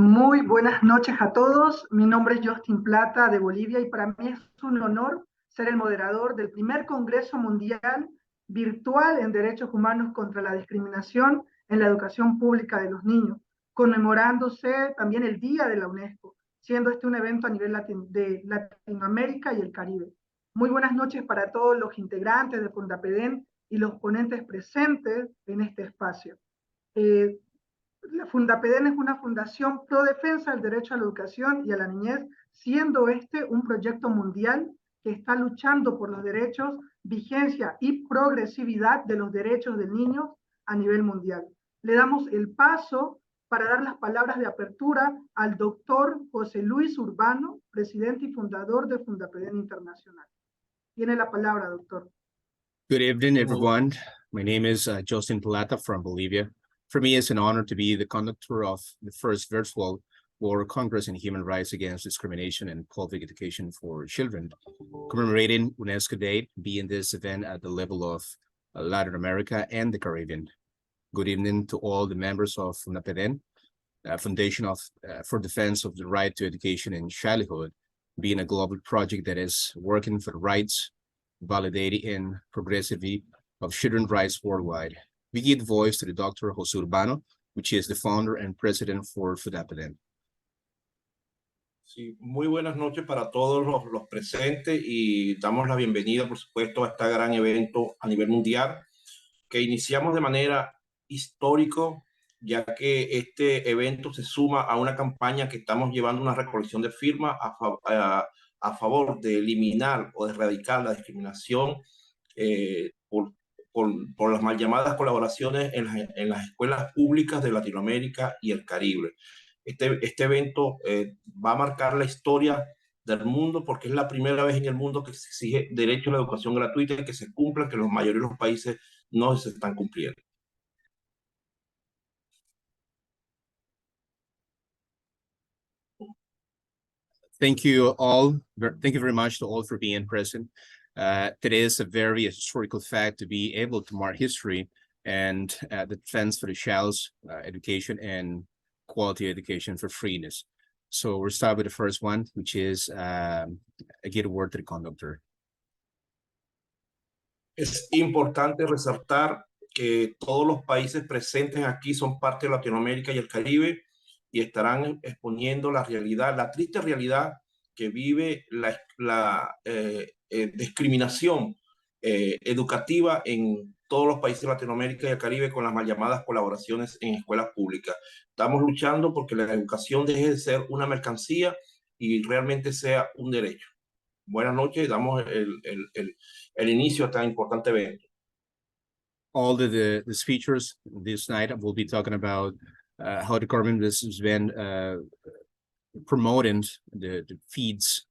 Muy buenas noches a todos. Mi nombre es Justin Plata de Bolivia y para mí es un honor ser el moderador del primer Congreso Mundial Virtual en Derechos Humanos contra la Discriminación en la Educación Pública de los Niños, conmemorándose también el Día de la UNESCO, siendo este un evento a nivel de Latinoamérica y el Caribe. Muy buenas noches para todos los integrantes de Fundapedén y los ponentes presentes en este espacio. La Fundapedén es una fundación Prodefensa del Derecho a la Educación y a la niñez, siendo este un proyecto mundial que está luchando por los derechos, vigencia y progresividad de los derechos del niño a nivel mundial. Le damos el paso para dar las palabras de apertura al doctor José Luis Urbano, presidente y fundador de Fundapedén Internacional. Tiene la palabra, doctor. Good evening, everyone. My name is Justin Plata from Bolivia. For me, it's an honor to be the conductor of the first virtual World Congress in Human Rights Against Discrimination and Public Education for Children, commemorating UNESCO Day, being this event at the level of Latin America and the Caribbean. Good evening to all the members of Fundapedén, Foundation for Defense of the Right to Education in Childhood, being a global project that is working for the rights, validating and progressively of children's rights worldwide. We give voice to the Dr. José Urbano, which is the founder and president for Fundapedén. Sí, muy buenas noches para todos los presentes y damos la bienvenida, por supuesto, a este gran evento a nivel mundial que iniciamos de manera histórica, ya que este evento se suma a una campaña que estamos llevando, una recolección de firmas a favor de eliminar o de erradicar la discriminación por las mal llamadas colaboraciones en las escuelas públicas de Latinoamérica y el Caribe. Este evento va a marcar la historia del mundo porque es la primera vez en el mundo que se exige derecho a la educación gratuita y que se cumpla, que la mayoría de los países no se están cumpliendo. Thank you all. Thank you very much to all for being present. Today is a very historical fact to be able to mark history and the defense for the child's education and quality education for freeness. So we'll start with the first one, which is I give a word to the conductor. Es importante resaltar que todos los países presentes aquí son parte de Latinoamérica y el Caribe y estarán exponiendo la realidad, la triste realidad que vive la discriminación educativa en todos los países de Latinoamérica y el Caribe con las mal llamadas colaboraciones en escuelas públicas. Estamos luchando porque la educación deje de ser una mercancía y realmente sea un derecho. Buenas noches, damos el inicio a este importante evento. All the speakers this night will be talking about how the government has been promoting the feeds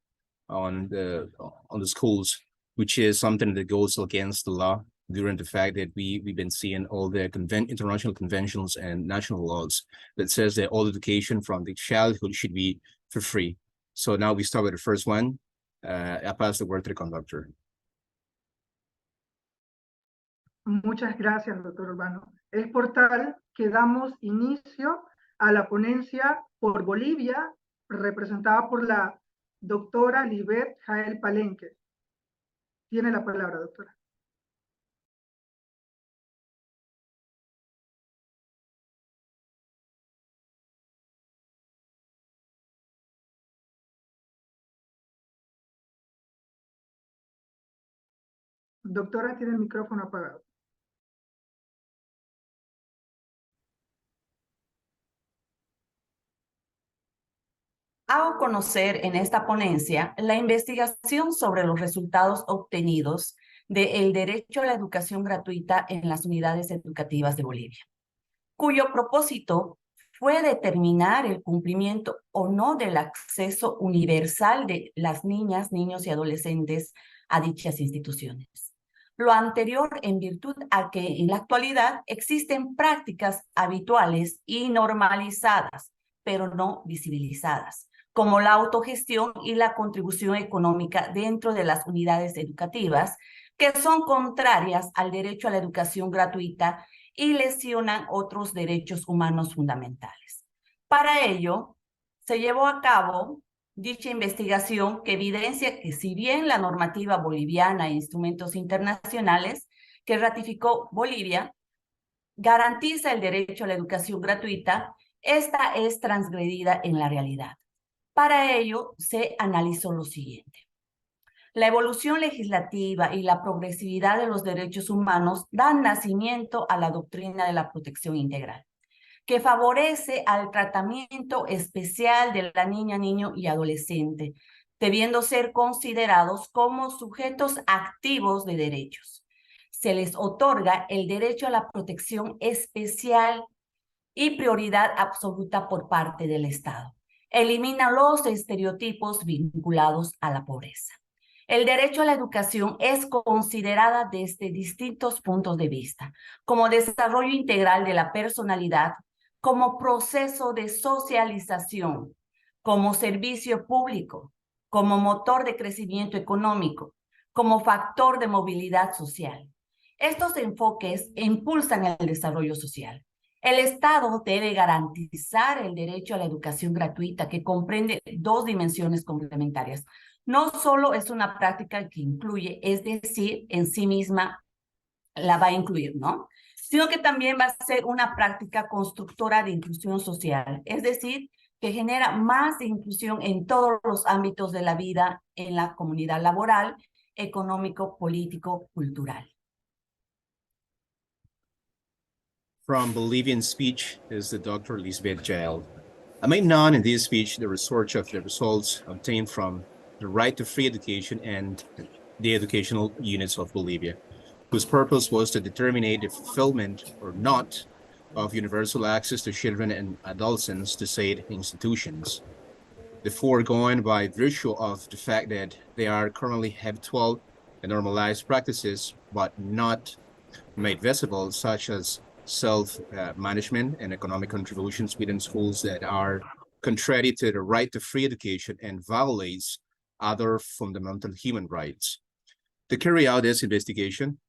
on the schools, which is something that goes against the law, during the fact that we've been seeing all the international conventions and national laws that says that all education from the childhood should be for free. So now we start with the first one. I pass the word to the conductor. Muchas gracias, doctor Urbano. Es por tal que damos inicio a la ponencia por Bolivia, representada por la doctora Lisbeth Jael Palenque. Tiene la palabra, doctora. Doctora, tiene el micrófono apagado. Hago conocer en esta ponencia la investigación sobre los resultados obtenidos del derecho a la educación gratuita en las unidades educativas de Bolivia, cuyo propósito fue determinar el cumplimiento o no del acceso universal de las niñas, niños y adolescentes a dichas instituciones. Lo anterior en virtud a que en la actualidad existen prácticas habituales y normalizadas, pero no visibilizadas, como la autogestión y la contribución económica dentro de las unidades educativas, que son contrarias al derecho a la educación gratuita y lesionan otros derechos humanos fundamentales. Para ello, se llevó a cabo dicha investigación que evidencia que si bien la normativa boliviana e instrumentos internacionales que ratificó Bolivia garantiza el derecho a la educación gratuita, esta es transgredida en la realidad. Para ello, se analizó lo siguiente. La evolución legislativa y la progresividad de los derechos humanos dan nacimiento a la doctrina de la protección integral, que favorece al tratamiento especial de la niña, niño y adolescente, debiendo ser considerados como sujetos activos de derechos. Se les otorga el derecho a la protección especial y prioridad absoluta por parte del Estado. Elimina los estereotipos vinculados a la pobreza. El derecho a la educación es considerada desde distintos puntos de vista, como desarrollo integral de la personalidad, como proceso de socialización, como servicio público, como motor de crecimiento económico, como factor de movilidad social. Estos enfoques impulsan el desarrollo social. El Estado debe garantizar el derecho a la educación gratuita, que comprende dos dimensiones complementarias. No solo es una práctica que incluye, es decir, en sí misma la va a incluir, ¿no? Sino que también va a ser una práctica constructora de inclusión social, es decir, que genera más inclusión en todos los ámbitos de la vida, en la comunidad laboral, económico, político, cultural. From Bolivian speech is the Dr. Lisbeth Jael. I made known in this speech the research of the results obtained from the right to free education and the educational units of Bolivia, whose purpose was to determine the fulfillment or not of universal access to children and adolescents to said institutions. The foregoing by virtue of the fact that they are currently habitual and normalized practices, but not made visible, such as self-management and economic contributions within schools that are contrary to the right to free education and violates other fundamental human rights. To carry out this investigation,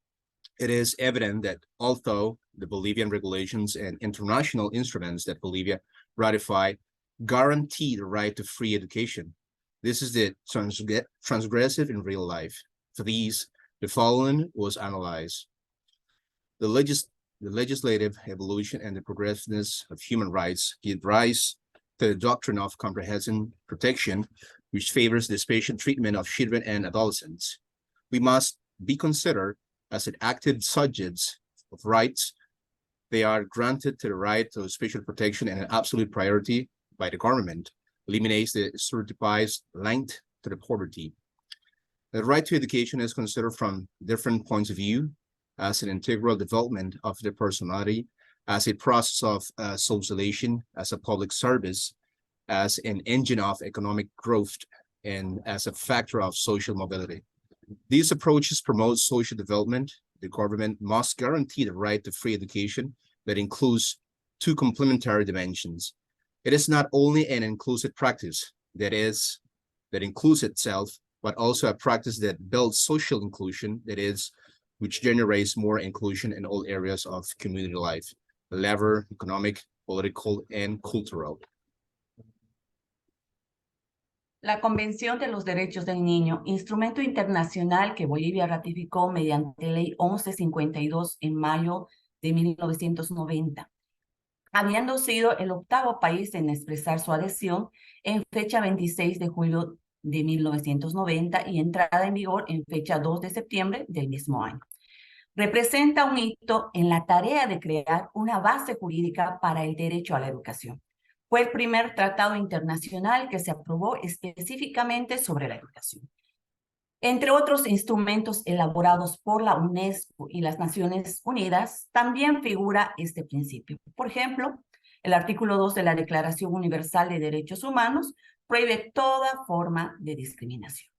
it is evident that although the Bolivian regulations and international instruments that Bolivia ratified guarantee the right to free education, this is the transgressive in real life. For these, the following was analyzed. The legislative evolution and the progressiveness of human rights give rise to the doctrine of comprehensive protection, which favors the special treatment of children and adolescents. We must be considered as an active subjects of rights. They are granted to the right to special protection and an absolute priority by the government, eliminates the stereotypes linked to the poverty. The right to education is considered from different points of view, as an integral development of the personality, as a process of socialization, as a public service, as an engine of economic growth, and as a factor of social mobility. These approaches promote social development. The government must guarantee the right to free education that includes two complementary dimensions. It is not only an inclusive practice that includes itself, but also a practice that builds social inclusion, which generates more inclusion in all areas of community life, labor, economic, political, and cultural. La Convención de los Derechos del Niño, instrumento internacional que Bolivia ratificó mediante Ley 1152 en mayo de 1990, habiendo sido el octavo país en expresar su adhesión en fecha 26 de julio de 1990 y entrada en vigor en fecha 2 de septiembre del mismo año. Representa un hito en la tarea de crear una base jurídica para el derecho a la educación. Fue el primer tratado internacional que se aprobó específicamente sobre la educación. Entre otros instrumentos elaborados por la UNESCO y las Naciones Unidas, también figura este principio. Por ejemplo, el artículo 2 de la Declaración Universal de Derechos Humanos prohíbe toda forma de discriminación.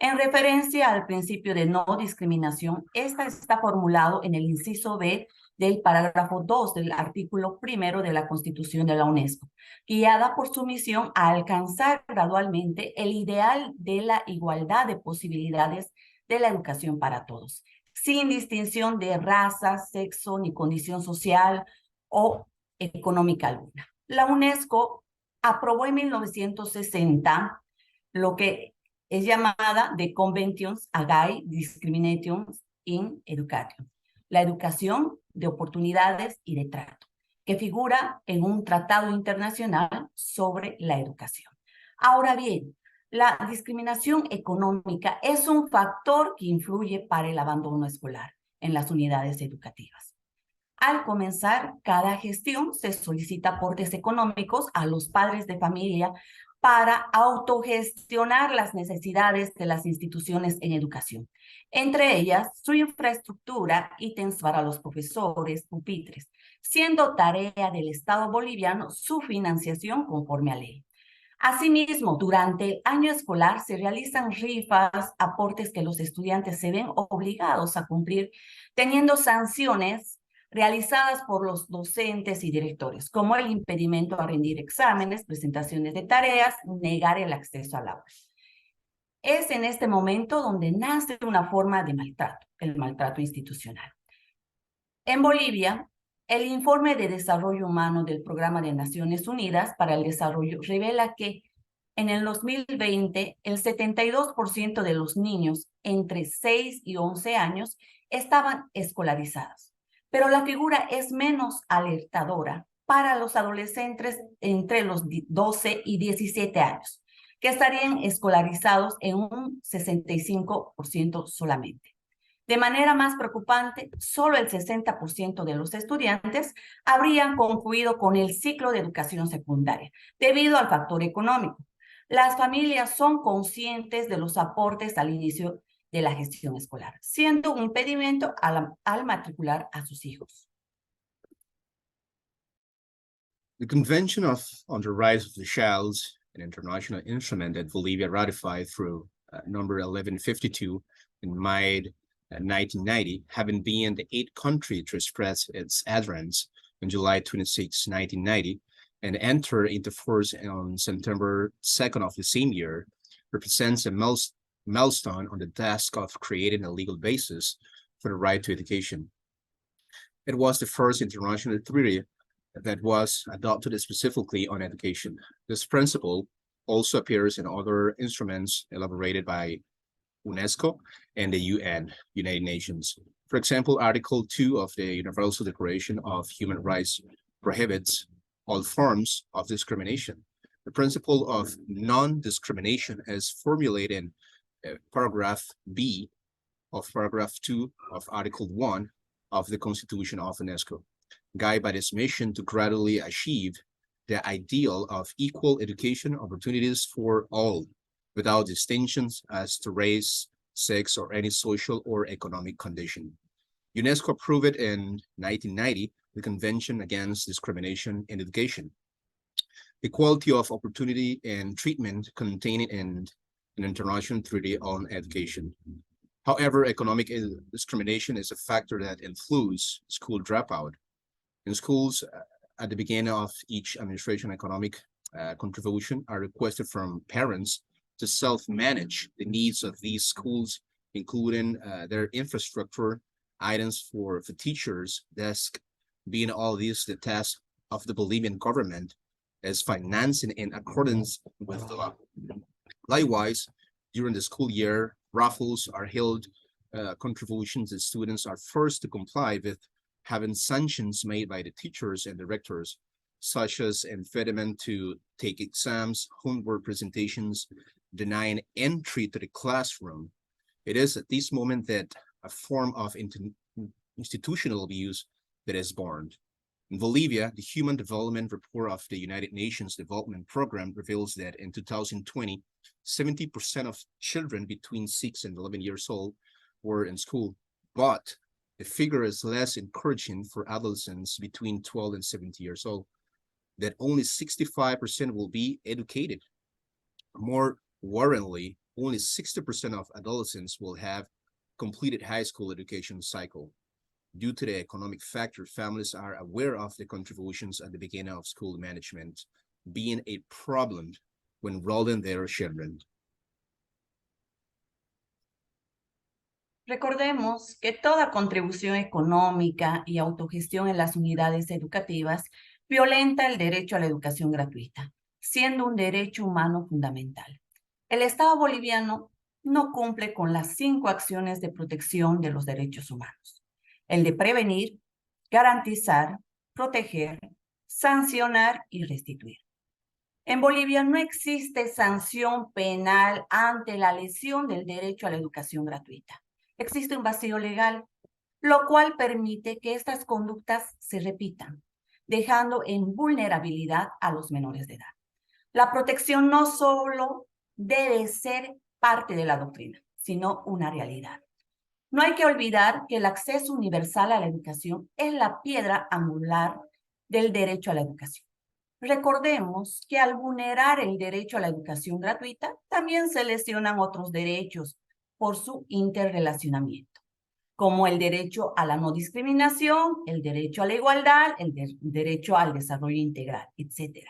En referencia al principio de no discriminación, esta está formulado en el inciso B del parágrafo 2 del artículo 1 de la Constitución de la UNESCO, guiada por su misión a alcanzar gradualmente el ideal de la igualdad de posibilidades de la educación para todos, sin distinción de raza, sexo ni condición social o económica alguna. La UNESCO aprobó en 1960 lo que es llamada The Conventions Against Discrimination in Education, la educación de oportunidades y de trato, que figura en un tratado internacional sobre la educación. Ahora bien, la discriminación económica es un factor que influye para el abandono escolar en las unidades educativas. Al comenzar cada gestión, se solicita aportes económicos a los padres de familia para autogestionar las necesidades de las instituciones en educación, entre ellas su infraestructura, ítems para los profesores, pupitres, siendo tarea del Estado boliviano su financiación conforme a ley. Asimismo, durante el año escolar se realizan rifas, aportes que los estudiantes se ven obligados a cumplir, teniendo sanciones realizadas por los docentes y directores, como el impedimento a rendir exámenes, presentaciones de tareas, negar el acceso al aula. Es en este momento donde nace una forma de maltrato, el maltrato institucional. En Bolivia, el informe de desarrollo humano del Programa de Naciones Unidas para el Desarrollo revela que en el 2020 el 72% de los niños entre 6 y 11 años estaban escolarizados, pero la figura es menos alertadora para los adolescentes entre los 12 y 17 años, que estarían escolarizados en un 65% solamente. De manera más preocupante, solo el 60% de los estudiantes habrían concluido con el ciclo de educación secundaria, debido al factor económico. Las familias son conscientes de los aportes al inicio de la gestión escolar, siendo un impedimento al matricular a sus hijos. The Convention on the Rights of the Child, an international instrument that Bolivia ratified through number 1152 in May 1990, having been the 8th country to express its adherence on July 26, 1990, and enter into force on September 2nd of the same year, represents a milestone on the task of creating a legal basis for the right to education. It was the first international treaty that was adopted specifically on education. This principle also appears in other instruments elaborated by UNESCO and the UN, United Nations. For example, Article 2 of the Universal Declaration of Human Rights prohibits all forms of discrimination. The principle of non-discrimination is formulated in paragraph B of paragraph 2 of Article 1 of the Constitution of UNESCO, guided by this mission to gradually achieve the ideal of equal education opportunities for all, without distinctions as to race, sex, or any social or economic condition. UNESCO approved it in 1990, the Convention Against Discrimination in Education. Equality of opportunity and treatment contained in an international treaty on education. However, economic discrimination is a factor that influences school dropout. In schools, at the beginning of each administration, economic contribution are requested from parents to self-manage the needs of these schools, including their infrastructure, items for teachers, desk, being all these the task of the Bolivian government as financing in accordance with the law. Likewise, during the school year, raffles are held, contributions and students are forced to comply with having sanctions made by the teachers and directors, such as impediment to take exams, homework presentations, denying entry to the classroom. It is at this moment that a form of institutional abuse that is born. In Bolivia, the Human Development Report of the United Nations Development Program reveals that in 2020, 70% of children between 6 and 11 years old were in school, but the figure is less encouraging for adolescents between 12 and 17 years old, that only 65% will be educated. More worryingly, only 60% of adolescents will have completed high school education cycle. Due to the economic factor, families are aware of the contributions at the beginning of school management being a problem when enrolling their children. Recordemos que toda contribución económica y autogestión en las unidades educativas violenta el derecho a la educación gratuita, siendo un derecho humano fundamental. El Estado boliviano no cumple con las 5 acciones de protección de los derechos humanos: el de prevenir, garantizar, proteger, sancionar y restituir. En Bolivia no existe sanción penal ante la lesión del derecho a la educación gratuita. Existe un vacío legal, lo cual permite que estas conductas se repitan, dejando en vulnerabilidad a los menores de edad. La protección no solo debe ser parte de la doctrina, sino una realidad. No hay que olvidar que el acceso universal a la educación es la piedra angular del derecho a la educación. Recordemos que al vulnerar el derecho a la educación gratuita, también se lesionan otros derechos por su interrelacionamiento, como el derecho a la no discriminación, el derecho a la igualdad, el derecho al desarrollo integral, etc.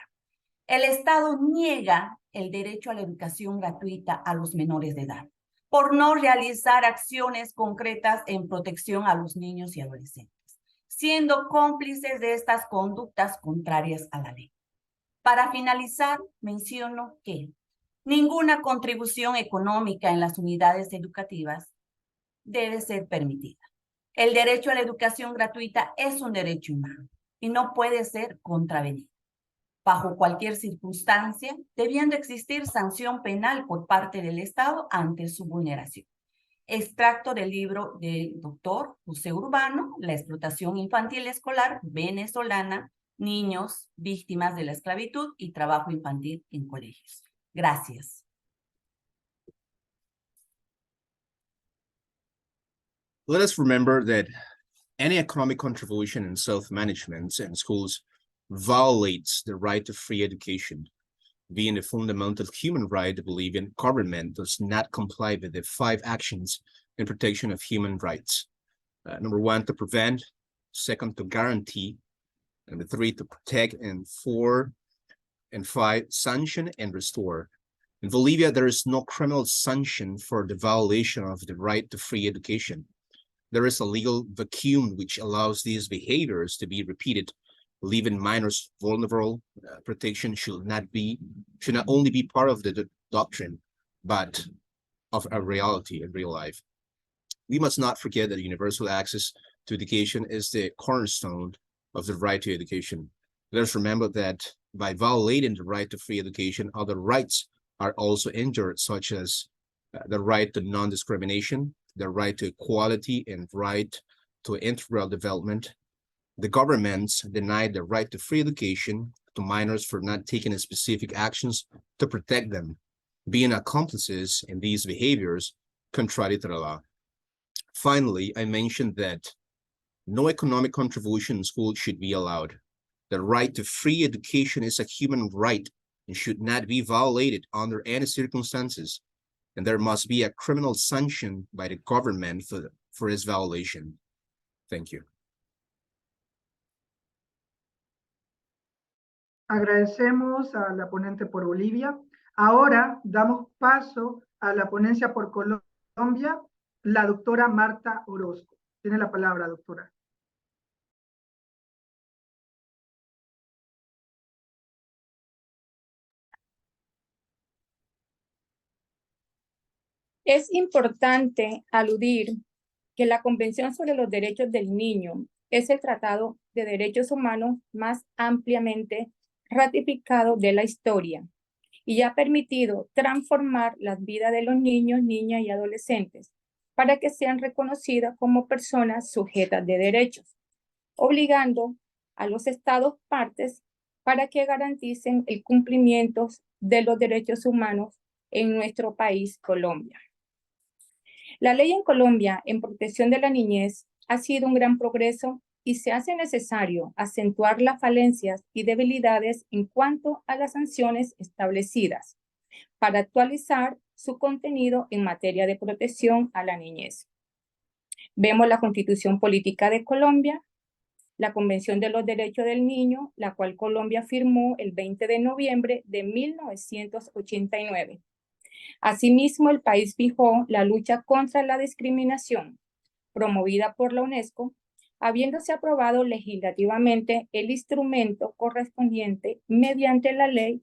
El Estado niega el derecho a la educación gratuita a los menores de edad por no realizar acciones concretas en protección a los niños y adolescentes, siendo cómplices de estas conductas contrarias a la ley. Para finalizar, menciono que ninguna contribución económica en las unidades educativas debe ser permitida. El derecho a la educación gratuita es un derecho humano y no puede ser contravenido. Bajo cualquier circunstancia, debiendo existir sanción penal por parte del Estado ante su vulneración. Extracto del libro del doctor José Urbano, La explotación infantil escolar venezolana, niños, víctimas de la esclavitud y trabajo infantil en colegios. Gracias. Let us remember that any economic contribution in self-management in schools violates the right to free education, being a fundamental human right. The Bolivian government does not comply with the 5 actions in protection of human rights. Number 1, to prevent; 2, to guarantee; and 3, to protect; and 4 and 5, sanction and restore. In Bolivia, there is no criminal sanction for the violation of the right to free education. There is a legal vacuum which allows these behaviors to be repeated, leaving minors vulnerable. Protection should not only be part of the doctrine, but of a reality in real life. We must not forget that universal access to education is the cornerstone of the right to education. Let us remember that by violating the right to free education, other rights are also injured, such as the right to non-discrimination, the right to equality, and right to integral development. The governments denied the right to free education to minors for not taking specific actions to protect them, being accomplices in these behaviors contrary to the law. Finally, I mentioned that no economic contribution in school should be allowed. The right to free education is a human right and should not be violated under any circumstances, and there must be a criminal sanction by the government for its violation. Thank you. Agradecemos a la ponente por Bolivia. Ahora damos paso a la ponencia por Colombia, la doctora Marta Orozco. Tiene la palabra, doctora. Es importante aludir que la Convención sobre los Derechos del Niño es el tratado de derechos humanos más ampliamente ratificado de la historia y ha permitido transformar las vidas de los niños, niñas y adolescentes para que sean reconocidas como personas sujetas de derechos, obligando a los estados partes para que garanticen el cumplimiento de los derechos humanos en nuestro país, Colombia. La ley en Colombia en protección de la niñez ha sido un gran progreso y se hace necesario acentuar las falencias y debilidades en cuanto a las sanciones establecidas para actualizar su contenido en materia de protección a la niñez. Vemos la Constitución Política de Colombia, la Convención de los Derechos del Niño, la cual Colombia firmó el 20 de noviembre de 1989. Asimismo, el país fijó la lucha contra la discriminación, promovida por la UNESCO, habiéndose aprobado legislativamente el instrumento correspondiente mediante la Ley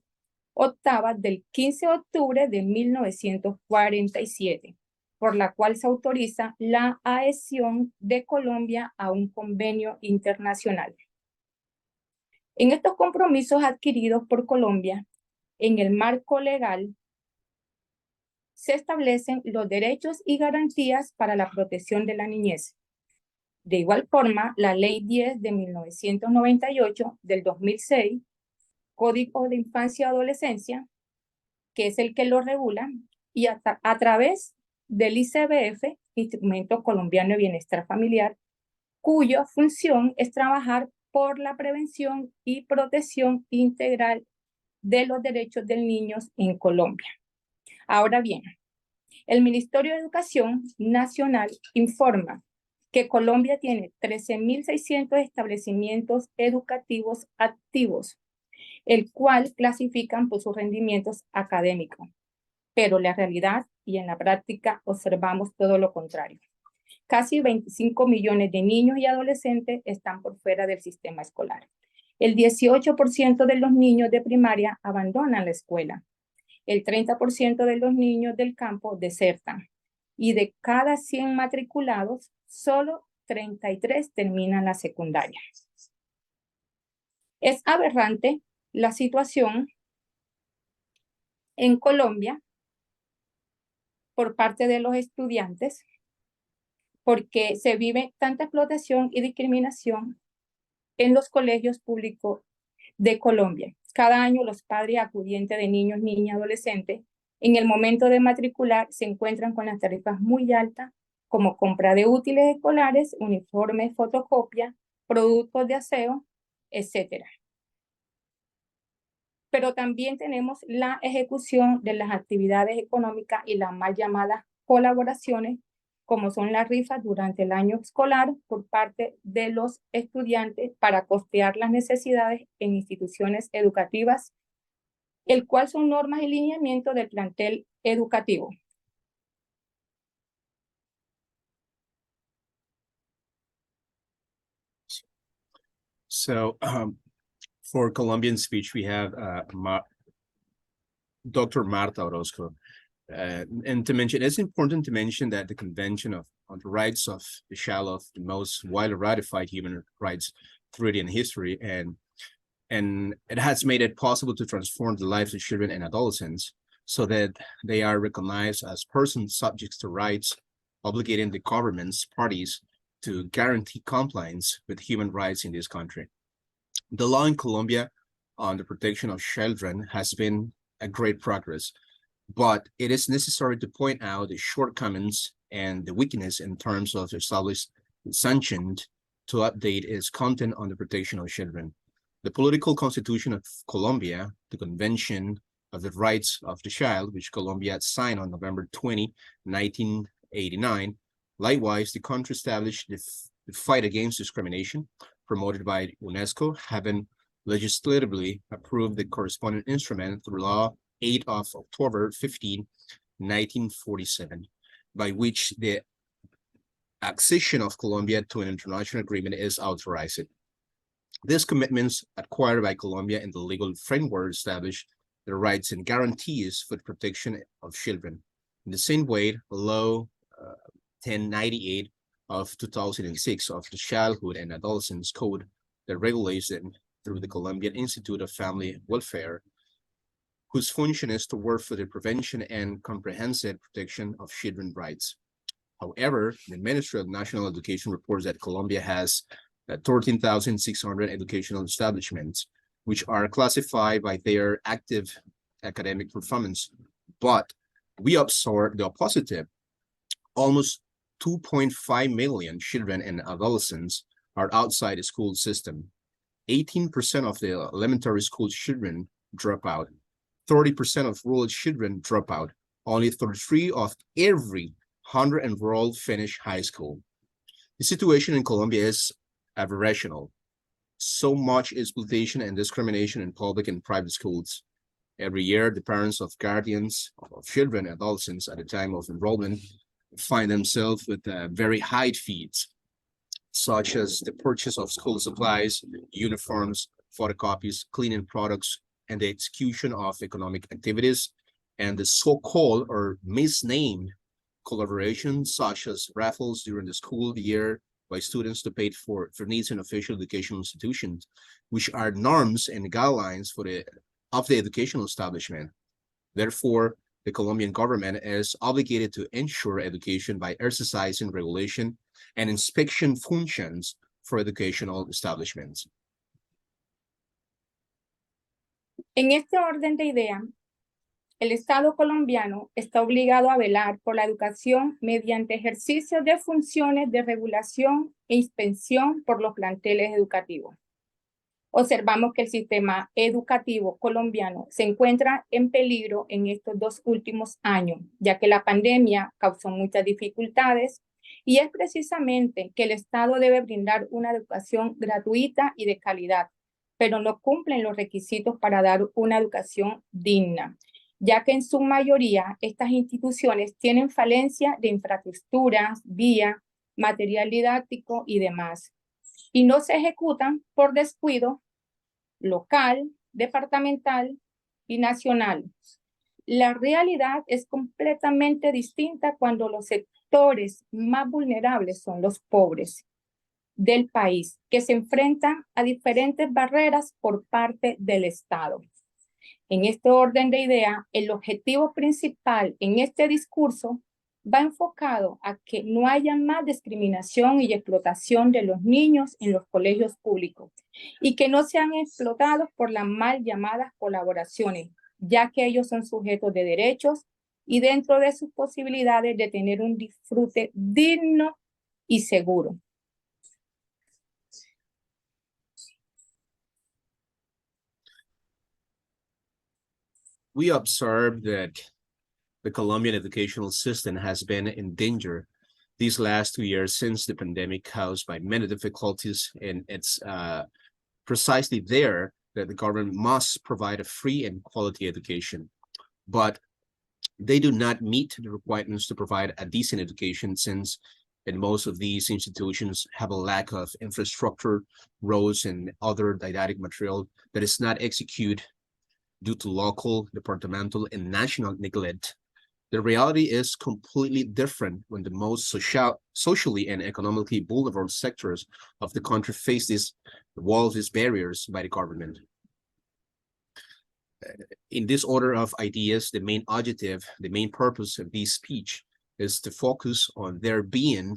octava del 15 de octubre de 1947, por la cual se autoriza la adhesión de Colombia a un convenio internacional. En estos compromisos adquiridos por Colombia, en el marco legal, se establecen los derechos y garantías para la protección de la niñez. De igual forma, la Ley 10 de 1998 del 2006, Código de Infancia y Adolescencia, que es el que lo regula, y a través del ICBF, Instrumento Colombiano de Bienestar Familiar, cuya función es trabajar por la prevención y protección integral de los derechos del niño en Colombia. Ahora bien, el Ministerio de Educación Nacional informa que Colombia tiene 13.600 establecimientos educativos activos, el cual clasifican por sus rendimientos académicos. Pero la realidad y en la práctica observamos todo lo contrario. Casi 25 millones de niños y adolescentes están por fuera del sistema escolar. El 18% de los niños de primaria abandonan la escuela. El 30% de los niños del campo desertan. Y de cada 100 matriculados, solo 33 terminan la secundaria. Es aberrante la situación en Colombia por parte de los estudiantes, porque se vive tanta explotación y discriminación en los colegios públicos de Colombia. Cada año los padres acudientes de niños, niñas, adolescentes, en el momento de matricular se encuentran con las tarifas muy altas, como compra de útiles escolares, uniformes, fotocopia, productos de aseo, etc. Pero también tenemos la ejecución de las actividades económicas y las mal llamadas colaboraciones, como son las rifas durante el año escolar por parte de los estudiantes para costear las necesidades en instituciones educativas, el cual son normas y lineamientos del plantel educativo. So for Colombian speech, we have Dr. Marta Orozco. And to mention, it's important to mention that the Convention on the Rights of the Child, of the most widely ratified human rights treaty in history, and it has made it possible to transform the lives of children and adolescents so that they are recognized as persons subject to rights, obligating the government's parties to guarantee compliance with human rights in this country. The law in Colombia on the protection of children has been a great progress, but it is necessary to point out the shortcomings and the weakness in terms of established sanctioned to update its content on the protection of children. The political constitution of Colombia, the Convention of the Rights of the Child, which Colombia signed on November 20, 1989. Likewise, the country established the fight against discrimination promoted by UNESCO, having legislatively approved the corresponding instrument through law 8 of October 15, 1947, by which the accession of Colombia to an international agreement is authorized. These commitments acquired by Colombia in the legal framework establish the rights and guarantees for the protection of children. In the same way, Law 1098 of 2006 of the Childhood and Adolescence Code that regulates them through the Colombian Institute of Family Welfare, whose function is to work for the prevention and comprehensive protection of children's rights. However, the Ministry of National Education reports that Colombia has 13,600 educational establishments, which are classified by their active academic performance. But we observe the opposite. Almost 2.5 million children and adolescents are outside the school system. 18% of the elementary school children drop out. 30% of rural children drop out. Only 33 of every 100 enrolled finish high school. The situation in Colombia is aberrational. So much exploitation and discrimination in public and private schools. Every year, the parents of guardians of children and adolescents at the time of enrollment find themselves with very high fees, such as the purchase of school supplies, uniforms, photocopies, cleaning products, and the execution of economic activities, and the so-called or misnamed collaborations such as raffles during the school year by students to pay for needs in official educational institutions, which are norms and guidelines for the educational establishment. Therefore, the Colombian government is obligated to ensure education by exercising regulation and inspection functions for educational establishments. En este orden de idea, el Estado colombiano está obligado a velar por la educación mediante ejercicio de funciones de regulación e inspección por los planteles educativos. Observamos que el sistema educativo colombiano se encuentra en peligro en estos 2 últimos años, ya que la pandemia causó muchas dificultades y es precisamente que el Estado debe brindar una educación gratuita y de calidad, pero no cumplen los requisitos para dar una educación digna, ya que en su mayoría estas instituciones tienen falencia de infraestructuras, vía, material didáctico y demás, y no se ejecutan por descuido local, departamental y nacional. La realidad es completamente distinta cuando los sectores más vulnerables son los pobres del país, que se enfrentan a diferentes barreras por parte del Estado. En este orden de idea, el objetivo principal en este discurso va enfocado a que no haya más discriminación y explotación de los niños en los colegios públicos y que no sean explotados por las mal llamadas colaboraciones, ya que ellos son sujetos de derechos y dentro de sus posibilidades de tener un disfrute digno y seguro. We observe that the Colombian educational system has been in danger these last 2 years since the pandemic caused by many difficulties, and it's precisely there that the government must provide a free and quality education. But they do not meet the requirements to provide a decent education, since in most of these institutions have a lack of infrastructure, roads, and other didactic material that is not executed due to local, departmental, and national neglect. The reality is completely different when the most socially and economically vulnerable sectors of the country face these barriers by the government. In this order of ideas, the main objective, the main purpose of this speech is to focus on there being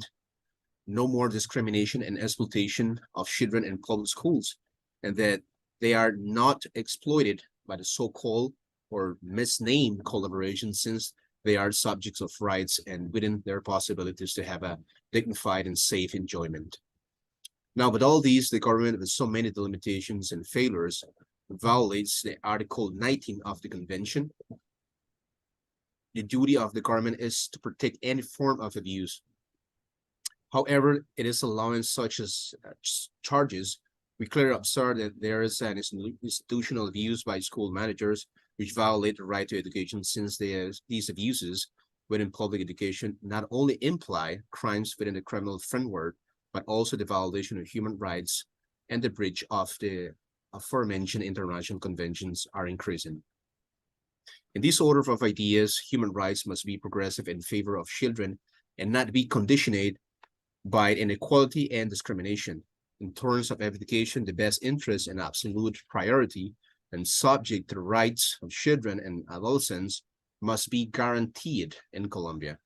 no more discrimination and exploitation of children in public schools, and that they are not exploited by the so-called or misnamed collaboration, since they are subjects of rights and within their possibilities to have a dignified and safe enjoyment. Now, with all these, the government, with so many delimitations and failures, violates the Article 19 of the Convention. The duty of the government is to protect any form of abuse. However, it is allowing such as charges. We clearly observe that there is an institutional abuse by school managers which violate the right to education, since these abuses within public education not only imply crimes within the criminal framework, but also the violation of human rights and the breach of the aforementioned international conventions are increasing. In this order of ideas, human rights must be progressive in favor of children and not be conditioned by inequality and discrimination. In terms of education, the best interest and absolute priority and subject to the rights of children and adolescents must be guaranteed in Colombia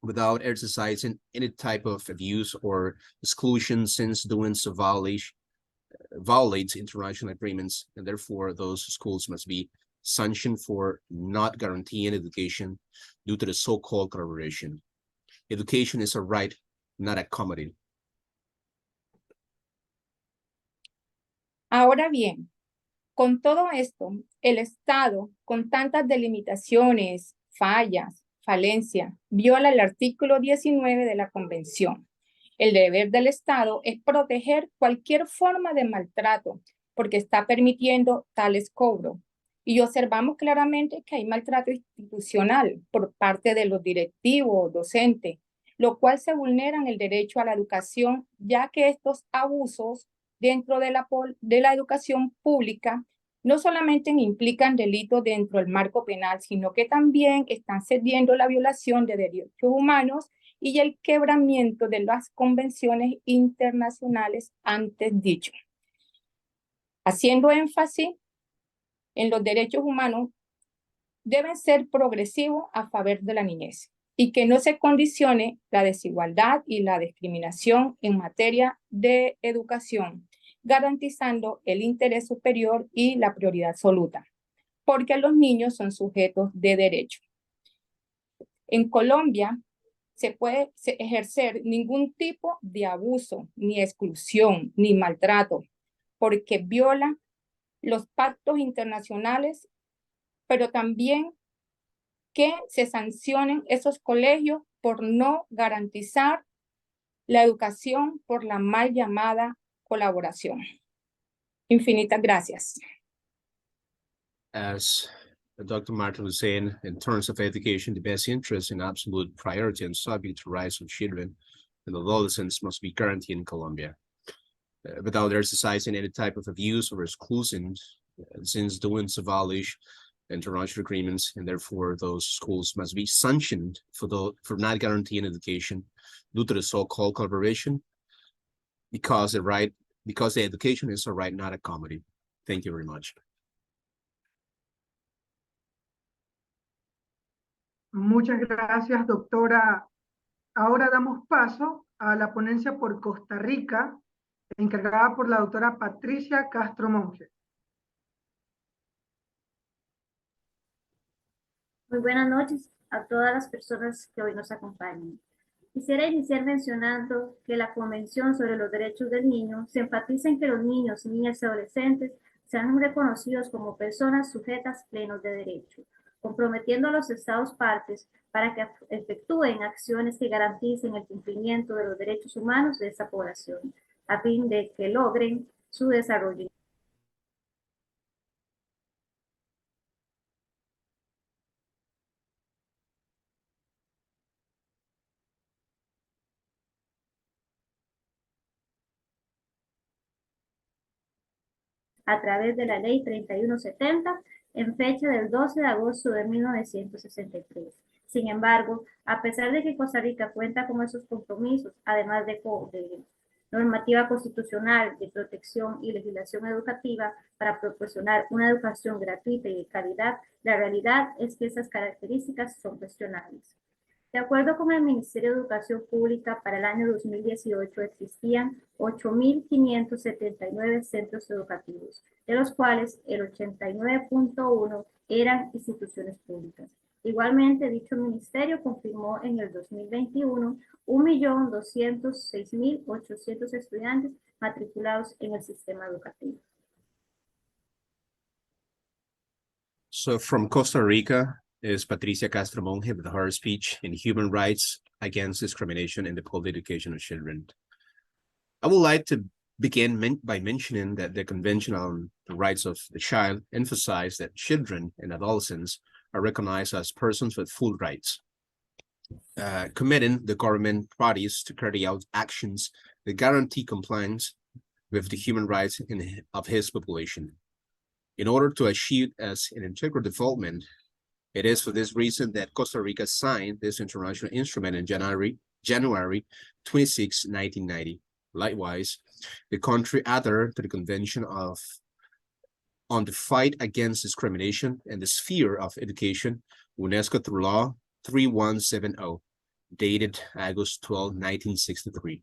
without exercising any type of abuse or exclusion, since doing so violates international agreements, and therefore those schools must be sanctioned for not guaranteeing education due to the so-called collaboration. Education is a right, not a commodity. Ahora bien, con todo esto, el Estado, con tantas delimitaciones, fallas, falencia, viola el artículo 19 de la Convención. El deber del Estado es proteger cualquier forma de maltrato, porque está permitiendo tales cobros. Y observamos claramente que hay maltrato institucional por parte de los directivos, docentes, lo cual se vulneran el derecho a la educación, ya que estos abusos dentro de la educación pública no solamente implican delitos dentro del marco penal, sino que también están cediendo la violación de derechos humanos y el quebramiento de las convenciones internacionales antes dicho. Haciendo énfasis en los derechos humanos, deben ser progresivos a favor de la niñez y que no se condicione la desigualdad y la discriminación en materia de educación, garantizando el interés superior y la prioridad absoluta, porque los niños son sujetos de derecho. En Colombia se puede ejercer ningún tipo de abuso, ni exclusión, ni maltrato, porque viola los pactos internacionales, pero también que se sancionen esos colegios por no garantizar la educación por la mal llamada colaboración. Infinitas gracias. As Dr. Martin was saying, in terms of education, the best interest and absolute priority and subject to rights of children and adolescents must be guaranteed in Colombia. Without exercising any type of abuse or exclusion, since doing so violation international agreements, and therefore those schools must be sanctioned for not guaranteeing education due to the so-called collaboration, because the education is a right, not a commodity. Thank you very much. Muchas gracias, doctora. Ahora damos paso a la ponencia por Costa Rica, encargada por la doctora Patricia Castro Monge. Muy buenas noches a todas las personas que hoy nos acompañan. Quisiera iniciar mencionando que la Convención sobre los Derechos del Niño se enfatiza en que los niños, niñas y adolescentes sean reconocidos como personas sujetas plenos de derecho, comprometiendo a los Estados partes para que efectúen acciones que garanticen el cumplimiento de los derechos humanos de esta población, a fin de que logren su desarrollo. A través de la Ley 3170, en fecha del 12 de agosto de 1963. Sin embargo, a pesar de que Costa Rica cuenta con esos compromisos, además de normativa constitucional de protección y legislación educativa para proporcionar una educación gratuita y de calidad, la realidad es que esas características son cuestionables. De acuerdo con el Ministerio de Educación Pública, para el año 2018 existían 8.579 centros educativos, de los cuales el 89.1 eran instituciones públicas. Igualmente, dicho ministerio confirmó en el 2021 1.206.800 estudiantes matriculados en el sistema educativo. So from Costa Rica is Patricia Castro Monge with her speech in human rights against discrimination in the public education of children. I would like to begin by mentioning that the Convention on the Rights of the Child emphasized that children and adolescents are recognized as persons with full rights, committing the government parties to carry out actions that guarantee compliance with the human rights of his population. In order to achieve as an integral development, it is for this reason that Costa Rica signed this international instrument in January 26, 1990. Likewise, the country adhered to the Convention on the Fight Against Discrimination in the Sphere of Education, UNESCO through Law 3170, dated August 12, 1963.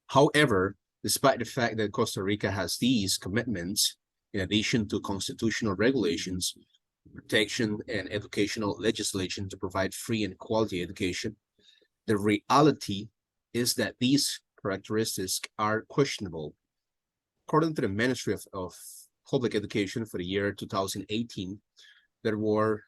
However, despite the fact that Costa Rica has these commitments, in addition to constitutional regulations, protection, and educational legislation to provide free and quality education, the reality is that these characteristics are questionable. According to the Ministry of Public Education for the year 2018, there were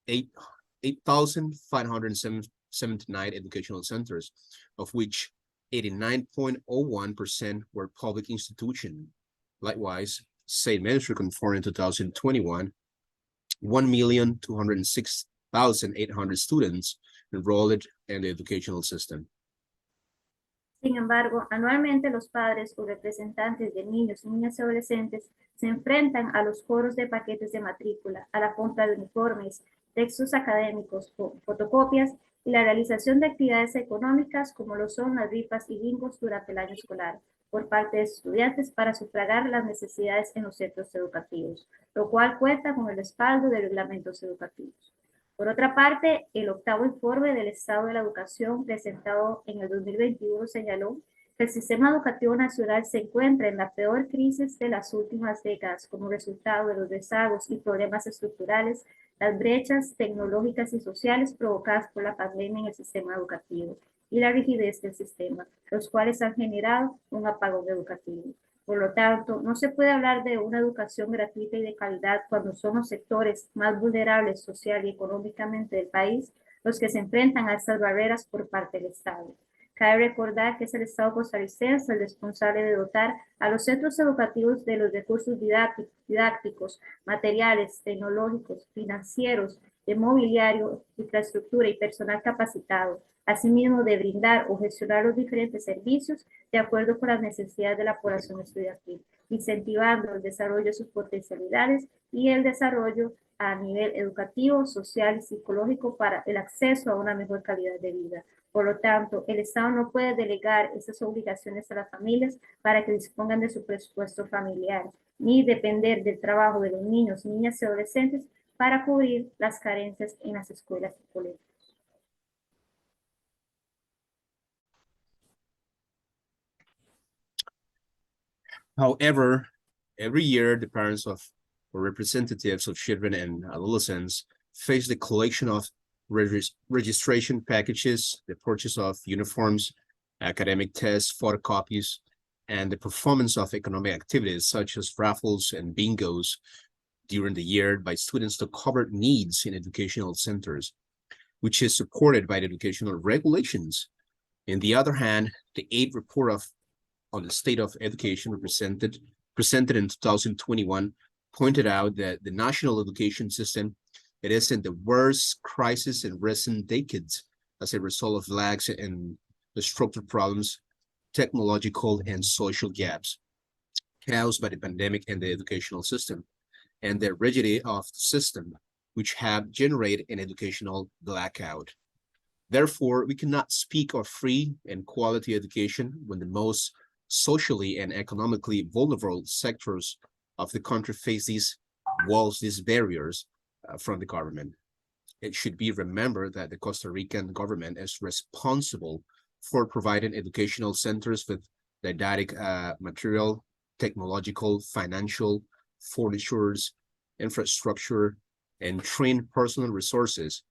8,579 educational centers, of which 89.01% were public institutions. Likewise, same ministry confirmed in 2021, 1,206,800 students enrolled in the educational system. Sin embargo, anualmente los padres o representantes de niños, niñas y adolescentes se enfrentan a los cobros de paquetes de matrícula, a la compra de uniformes, textos académicos, fotocopias y la realización de actividades económicas como lo son las rifas y bingos durante el año escolar por parte de estudiantes para sufragar las necesidades en los centros educativos, lo cual cuenta con el respaldo de reglamentos educativos. Por otra parte, el octavo informe del Estado de la Educación presentado en el 2021 señaló que el sistema educativo nacional se encuentra en la peor crisis de las últimas décadas como resultado de los rezagos y problemas estructurales, las brechas tecnológicas y sociales provocadas por la pandemia en el sistema educativo y la rigidez del sistema, los cuales han generado un apagón educativo. Por lo tanto, no se puede hablar de una educación gratuita y de calidad cuando son los sectores más vulnerables social y económicamente del país los que se enfrentan a estas barreras por parte del Estado. Cabe recordar que es el Estado costarricense el responsable de dotar a los centros educativos de los recursos didácticos, materiales, tecnológicos, financieros, de mobiliario, infraestructura y personal capacitado, asimismo de brindar o gestionar los diferentes servicios de acuerdo con las necesidades de la población estudiantil, incentivando el desarrollo de sus potencialidades y el desarrollo a nivel educativo, social y psicológico para el acceso a una mejor calidad de vida. Por lo tanto, el Estado no puede delegar esas obligaciones a las familias para que dispongan de su presupuesto familiar, ni depender del trabajo de los niños, niñas y adolescentes para cubrir las carencias en las escuelas y colegios. However, every year, the parents of or representatives of children and adolescents face the collection of registration packages, the purchase of uniforms, academic tests, photocopies, and the performance of economic activities such as raffles and bingos during the year by students to cover needs in educational centers, which is supported by the educational regulations. On the other hand, the 8th report on the state of education presented in 2021 pointed out that the national education system, it is in the worst crisis in recent decades as a result of lags in the structural problems, technological and social gaps caused by the pandemic and the educational system, and the rigidity of the system, which have generated an educational blackout. Therefore, we cannot speak of free and quality education when the most socially and economically vulnerable sectors of the country face these walls, these barriers from the government. It should be remembered that the Costa Rican government is responsible for providing educational centers with didactic material, technological, financial, furnitures, infrastructure, and trained personal resources,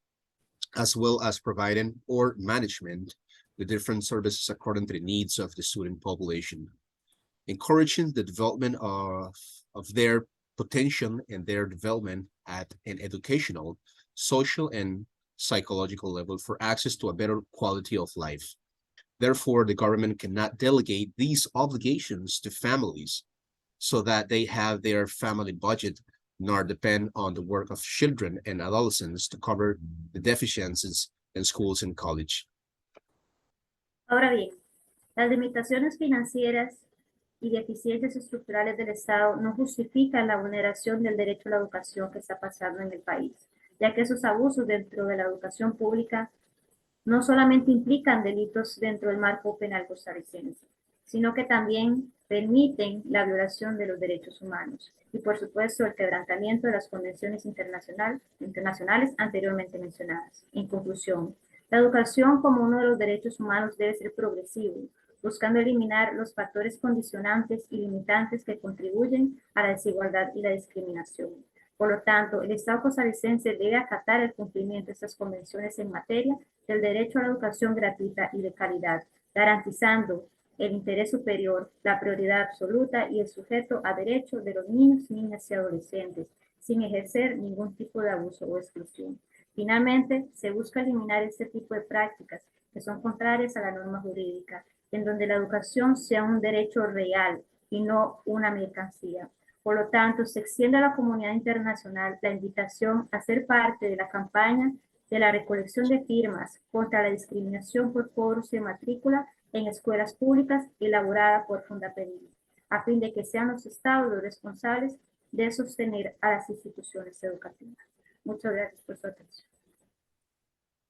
as well as providing or management the different services according to the needs of the student population, encouraging the development of their potential and their development at an educational, social, and psychological level for access to a better quality of life. Therefore, the government cannot delegate these obligations to families so that they have their family budget, nor depend on the work of children and adolescents to cover the deficiencies in schools and college. Ahora bien, las limitaciones financieras y deficiencias estructurales del Estado no justifican la vulneración del derecho a la educación que está pasando en el país, ya que esos abusos dentro de la educación pública no solamente implican delitos dentro del marco penal costarricense, sino que también permiten la violación de los derechos humanos y, por supuesto, el quebrantamiento de las convenciones internacionales anteriormente mencionadas. En conclusión, la educación como uno de los derechos humanos debe ser progresivo, buscando eliminar los factores condicionantes y limitantes que contribuyen a la desigualdad y la discriminación. Por lo tanto, el Estado costarricense debe acatar el cumplimiento de estas convenciones en materia del derecho a la educación gratuita y de calidad, garantizando el interés superior, la prioridad absoluta y el sujeto a derecho de los niños, niñas y adolescentes, sin ejercer ningún tipo de abuso o exclusión. Finalmente, se busca eliminar este tipo de prácticas que son contrarias a la norma jurídica, en donde la educación sea un derecho real y no una mercancía. Por lo tanto, se extiende a la comunidad internacional la invitación a ser parte de la campaña de la recolección de firmas contra la discriminación por cobros de matrícula en escuelas públicas elaborada por Fundación, a fin de que sean los estados los responsables de sostener a las instituciones educativas. Muchas gracias por su atención.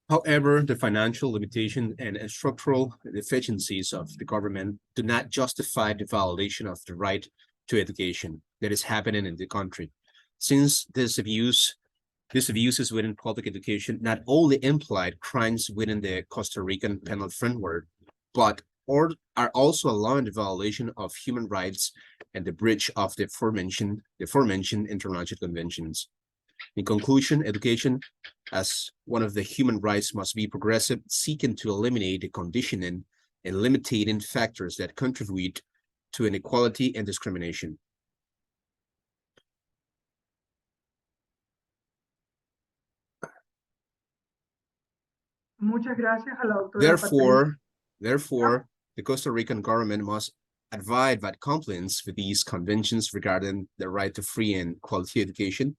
However, the financial limitation and structural deficiencies of the government do not justify the violation of the right to education that is happening in the country. Since these abuses within public education not only implied crimes within the Costa Rican penal framework, but are also allowing the violation of human rights and the breach of the aforementioned international conventions. In conclusion, education as one of the human rights must be progressive, seeking to eliminate the conditioning and limiting factors that contribute to inequality and discrimination. Muchas gracias a la doctora Patricia. Therefore, the Costa Rican government must abide by compliance with these conventions regarding the right to free and quality education,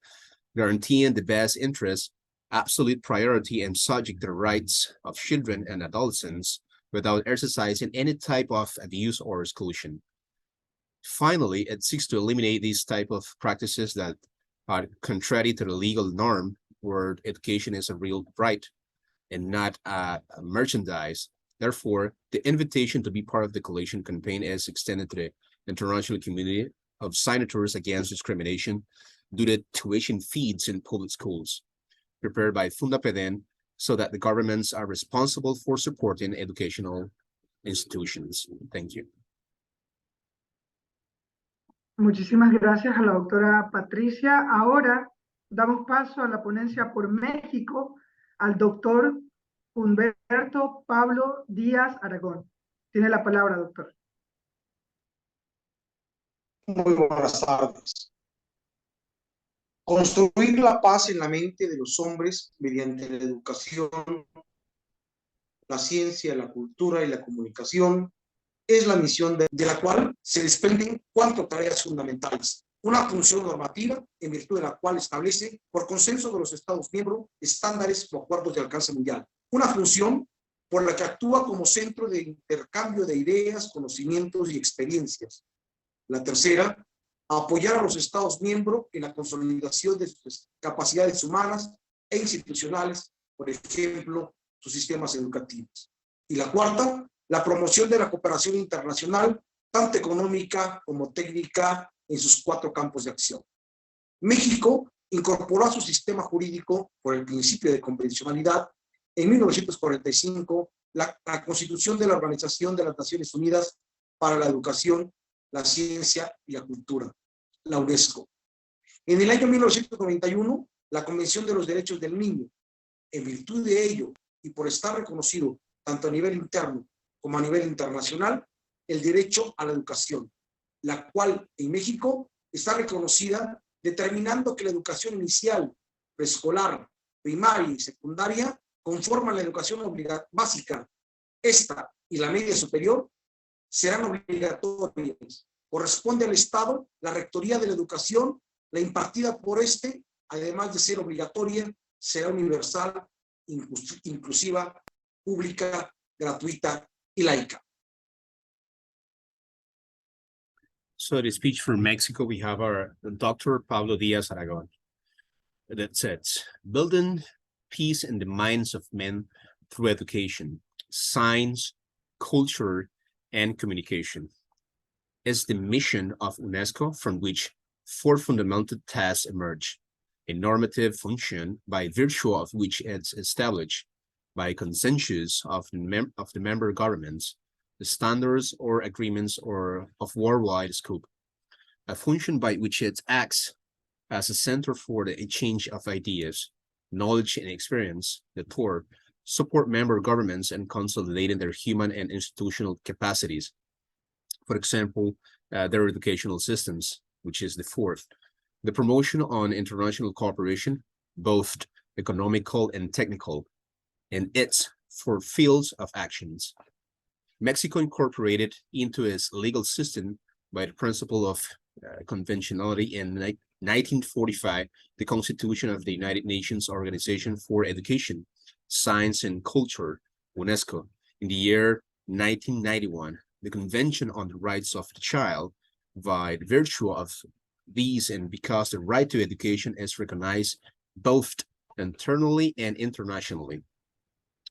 guaranteeing the best interest, absolute priority, and subject the rights of children and adolescents without exercising any type of abuse or exclusion. Finally, it seeks to eliminate these type of practices that are contrary to the legal norm where education is a real right and not a merchandise. Therefore, the invitation to be part of the coalition campaign is extended to the international community of signatories against discrimination due to tuition fees in public schools, prepared by Fundapeden, so that the governments are responsible for supporting educational institutions. Thank you. Muchísimas gracias a la doctora Patricia. Ahora damos paso a la ponencia por México al doctor Humberto Pablo Díaz Aragón. Tiene la palabra, doctor. Muy buenas tardes. Construir la paz en la mente de los hombres mediante la educación, la ciencia, la cultura y la comunicación es la misión de la cual se desprenden 4 tareas fundamentales. Una función normativa, en virtud de la cual establece, por consenso de los Estados miembros, estándares o acuerdos de alcance mundial. Una función por la que actúa como centro de intercambio de ideas, conocimientos y experiencias. La tercera, apoyar a los Estados miembros en la consolidación de sus capacidades humanas e institucionales, por ejemplo, sus sistemas educativos. Y la cuarta, la promoción de la cooperación internacional, tanto económica como técnica, en sus 4 campos de acción. México incorporó a su sistema jurídico, por el principio de convencionalidad, en 1945, la Constitución de la Organización de las Naciones Unidas para la Educación, la Ciencia y la Cultura, la UNESCO. En el año 1991, la Convención de los Derechos del Niño. En virtud de ello, y por estar reconocido tanto a nivel interno como a nivel internacional, el derecho a la educación, la cual en México está reconocida determinando que la educación inicial, preescolar, primaria y secundaria conforman la educación básica. Esta y la media superior serán obligatorias. Corresponde al Estado la rectoría de la educación, la impartida por este, además de ser obligatoria, será universal, inclusiva, pública, gratuita y laica. So the speech from Mexico, we have our Dr. Pablo Díaz Aragón that says, building peace in the minds of men through education, science, culture, and communication is the mission of UNESCO, from which 4 fundamental tasks emerge: a normative function by virtue of which it's established by consensus of the member governments, the standards or agreements or of worldwide scope, a function by which it acts as a center for the exchange of ideas, knowledge, and experience that support member governments in consolidating their human and institutional capacities. For example, their educational systems, which is the 4th, the promotion on international cooperation, both economical and technical, and its 4 fields of actions. Mexico incorporated into its legal system by the principle of conventionality in 1945 the Constitution of the United Nations Organization for Education, Science and Culture, UNESCO, in the year 1991, the Convention on the Rights of the Child, by virtue of these and because the right to education is recognized both internally and internationally,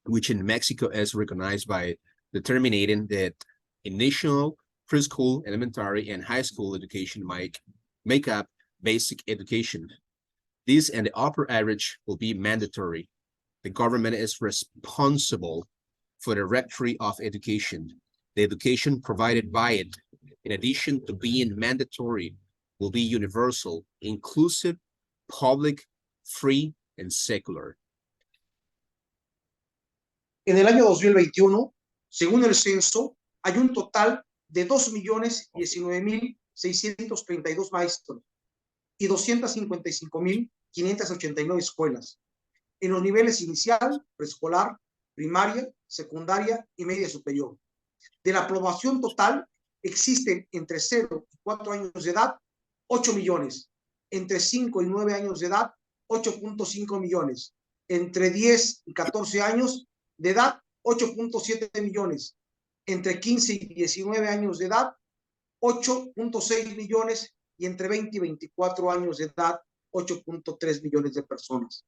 which in Mexico is recognized by determining that initial, preschool, elementary, and high school education might make up basic education. This and the upper average will be mandatory. The government is responsible for the rectory of education. The education provided by it, in addition to being mandatory, will be universal, inclusive, public, free, and secular. En el año 2021, según el censo, hay un total de 2.019.632 maestros y 255.589 escuelas en los niveles inicial, preescolar, primaria, secundaria y media superior. De la población total, existen entre 0 y 4 años de edad, 8 millones, entre 5 y 9 años de edad, 8.5 millones, entre 10 y 14 años de edad, 8.7 millones, entre 15 y 19 años de edad, 8.6 millones, y entre 20 y 24 años de edad, 8.3 millones de personas,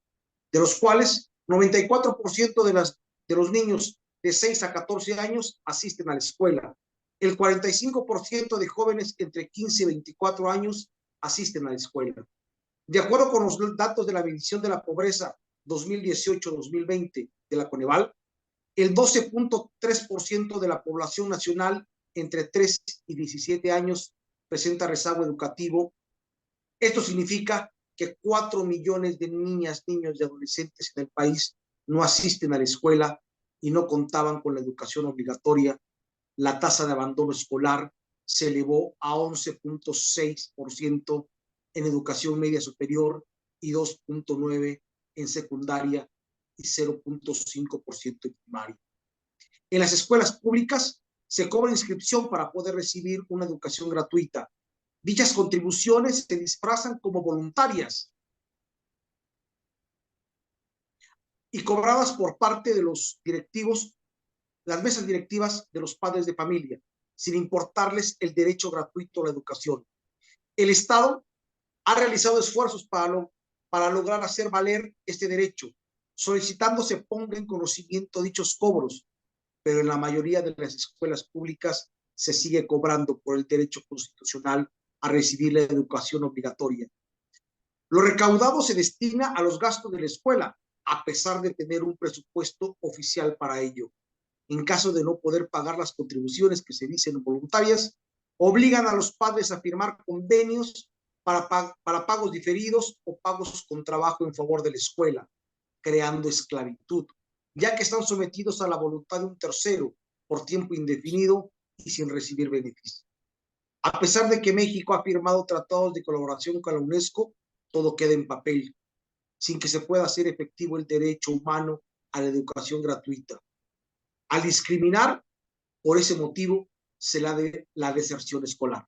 de los cuales 94% de los niños de 6 a 14 años asisten a la escuela. El 45% de jóvenes entre 15 y 24 años asisten a la escuela. De acuerdo con los datos de la medición de la pobreza 2018-2020 de la Coneval, el 12.3% de la población nacional entre 3 y 17 años presenta rezago educativo. Esto significa que 4 millones de niñas, niños y adolescentes en el país no asisten a la escuela y no contaban con la educación obligatoria. La tasa de abandono escolar se elevó a 11.6% en educación media superior y 2.9% en secundaria y 0.5% en primaria. En las escuelas públicas se cobra inscripción para poder recibir una educación gratuita. Dichas contribuciones se disfrazan como voluntarias y cobradas por parte de los directivos, las mesas directivas de los padres de familia, sin importarles el derecho gratuito a la educación. El Estado ha realizado esfuerzos para lograr hacer valer este derecho, solicitando se ponga en conocimiento dichos cobros, pero en la mayoría de las escuelas públicas se sigue cobrando por el derecho constitucional a recibir la educación obligatoria. Lo recaudado se destina a los gastos de la escuela, a pesar de tener un presupuesto oficial para ello. En caso de no poder pagar las contribuciones que se dicen voluntarias, obligan a los padres a firmar convenios para pagos diferidos o pagos con trabajo en favor de la escuela, creando esclavitud, ya que están sometidos a la voluntad de un tercero por tiempo indefinido y sin recibir beneficio. A pesar de que México ha firmado tratados de colaboración con la UNESCO, todo queda en papel, sin que se pueda hacer efectivo el derecho humano a la educación gratuita. Al discriminar, por ese motivo, se da la deserción escolar.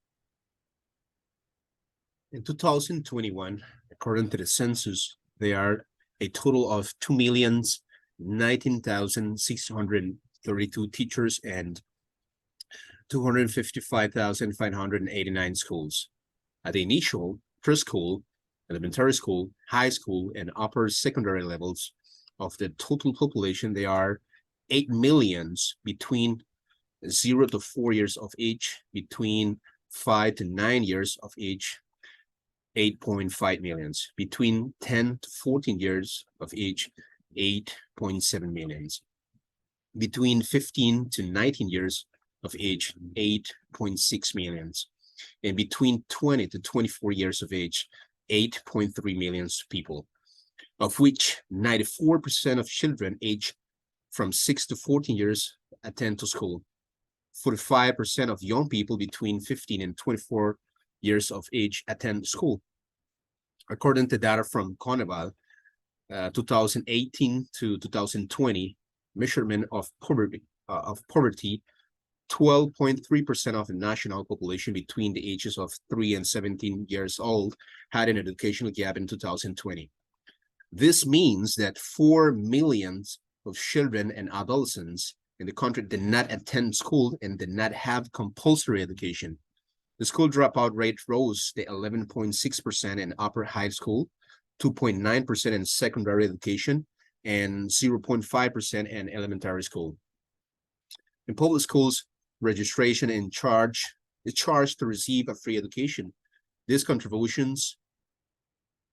In 2021, according to the census, there are a total of 2,019,632 teachers and 255,589 schools. At the initial, preschool, elementary school, high school, and upper secondary levels of the total population, there are 8 millions between 0 to 4 years of age, between 5 to 9 years of age, 8.5 millions, between 10 to 14 years of age, 8.7 millions, between 15 to 19 years of age, 8.6 millions, and between 20 to 24 years of age, 8.3 million people, of which 94% of children aged from 6 to 14 years attend to school. 45% of young people between 15 and 24 years of age attend school. According to data from Coneval, 2018 to 2020 measurement of poverty, 12.3% of the national population between the ages of 3 and 17 years old had an educational gap in 2020. This means that 4 million of children and adolescents in the country did not attend school and did not have compulsory education. The school dropout rate rose to 11.6% in upper high school, 2.9% in secondary education, and 0.5% in elementary school. In public schools, registration is charged to receive a free education. These contributions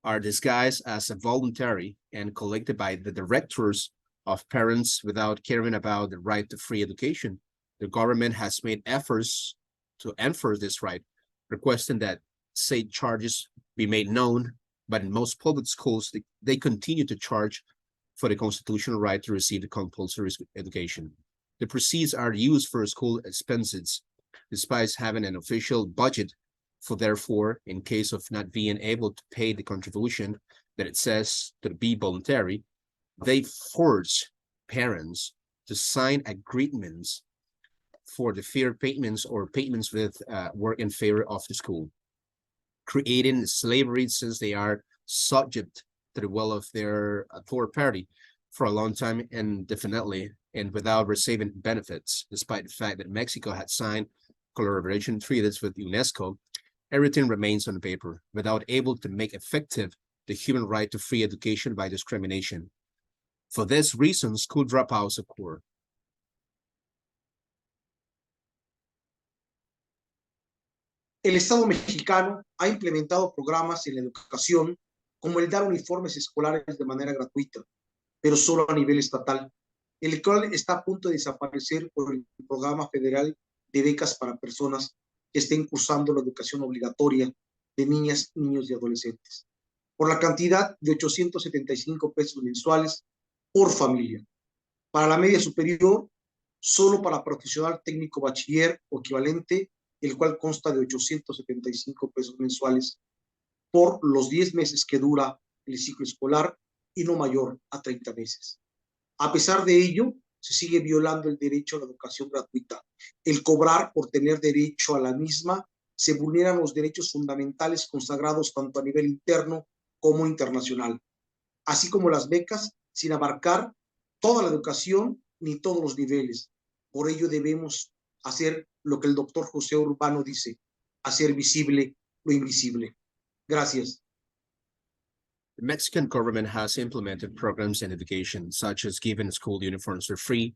are disguised as a voluntary and collected by the directors of parents without caring about the right to free education. The government has made efforts to enforce this right, requesting that said charges be made known, but in most public schools, they continue to charge for the constitutional right to receive the compulsory education. The proceeds are used for school expenses, despite having an official budget. For therefore, in case of not being able to pay the contribution that it says to be voluntary, they force parents to sign agreements for the fair payments or payments with work in favor of the school, creating slavery since they are subject to the will of their third party for a long time indefinitely and without receiving benefits. Despite the fact that Mexico had signed collaboration treaties with UNESCO, everything remains on paper, without able to make effective the human right to free education by discrimination. For this reason, school dropouts occur. El Estado mexicano ha implementado programas en la educación como el dar uniformes escolares de manera gratuita, pero solo a nivel estatal, el cual está a punto de desaparecer por el programa federal de becas para personas que estén cursando la educación obligatoria de niñas, niños y adolescentes, por la cantidad de 875 pesos mensuales por familia. Para la media superior, solo para profesional técnico bachiller o equivalente, el cual consta de 875 pesos mensuales por los 10 meses que dura el ciclo escolar y no mayor a 30 meses. A pesar de ello, se sigue violando el derecho a la educación gratuita. El cobrar por tener derecho a la misma, se vulneran los derechos fundamentales consagrados tanto a nivel interno como internacional, así como las becas, sin abarcar toda la educación ni todos los niveles. Por ello debemos hacer lo que el doctor José Humano dice, hacer visible lo invisible. Gracias. The Mexican government has implemented programs in education, such as giving school uniforms for free,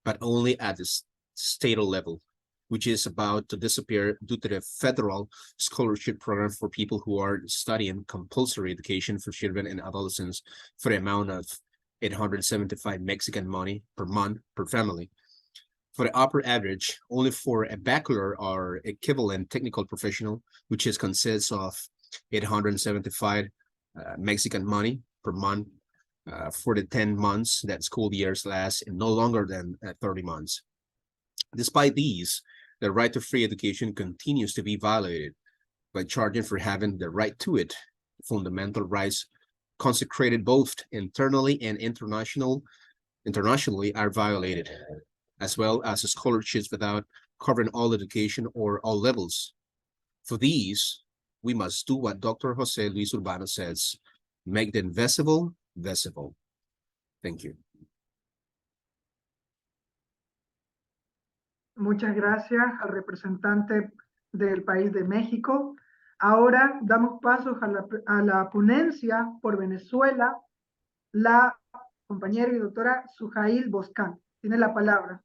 but only at the state level, which is about to disappear due to the federal scholarship program for people who are studying compulsory education for children and adolescents for the amount of 875 Mexican money per month per family. For the upper average, only for a bachelor or equivalent technical professional, which consists of 875 Mexican money per month for the 10 months that school years last and no longer than 30 months. Despite these, the right to free education continues to be violated by charging for having the right to it. Fundamental rights consecrated both internally and internationally are violated, as well as scholarships without covering all education or all levels. For these, we must do what Dr. Jose Luis Urbano says, make the invisible visible. Thank you. Muchas gracias al representante del país de México. Ahora damos paso a la ponencia por Venezuela, la compañera y doctora Sujail Boscán. Tiene la palabra.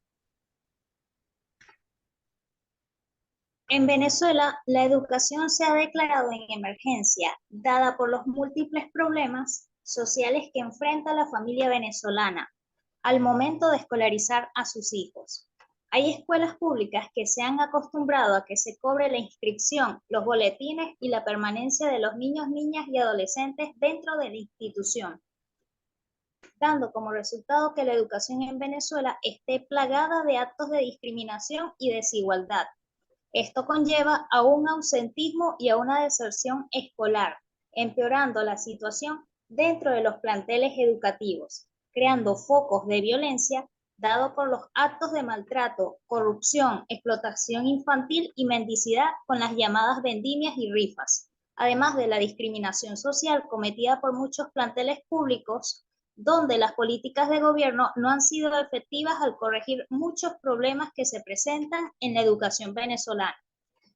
En Venezuela, la educación se ha declarado en emergencia, dada por los múltiples problemas sociales que enfrenta la familia venezolana al momento de escolarizar a sus hijos. Hay escuelas públicas que se han acostumbrado a que se cobre la inscripción, los boletines y la permanencia de los niños, niñas y adolescentes dentro de la institución, dando como resultado que la educación en Venezuela esté plagada de actos de discriminación y desigualdad. Esto conlleva a un ausentismo y a una deserción escolar, empeorando la situación dentro de los planteles educativos, creando focos de violencia dado por los actos de maltrato, corrupción, explotación infantil y mendicidad con las llamadas vendimias y rifas, además de la discriminación social cometida por muchos planteles públicos donde las políticas de gobierno no han sido efectivas al corregir muchos problemas que se presentan en la educación venezolana.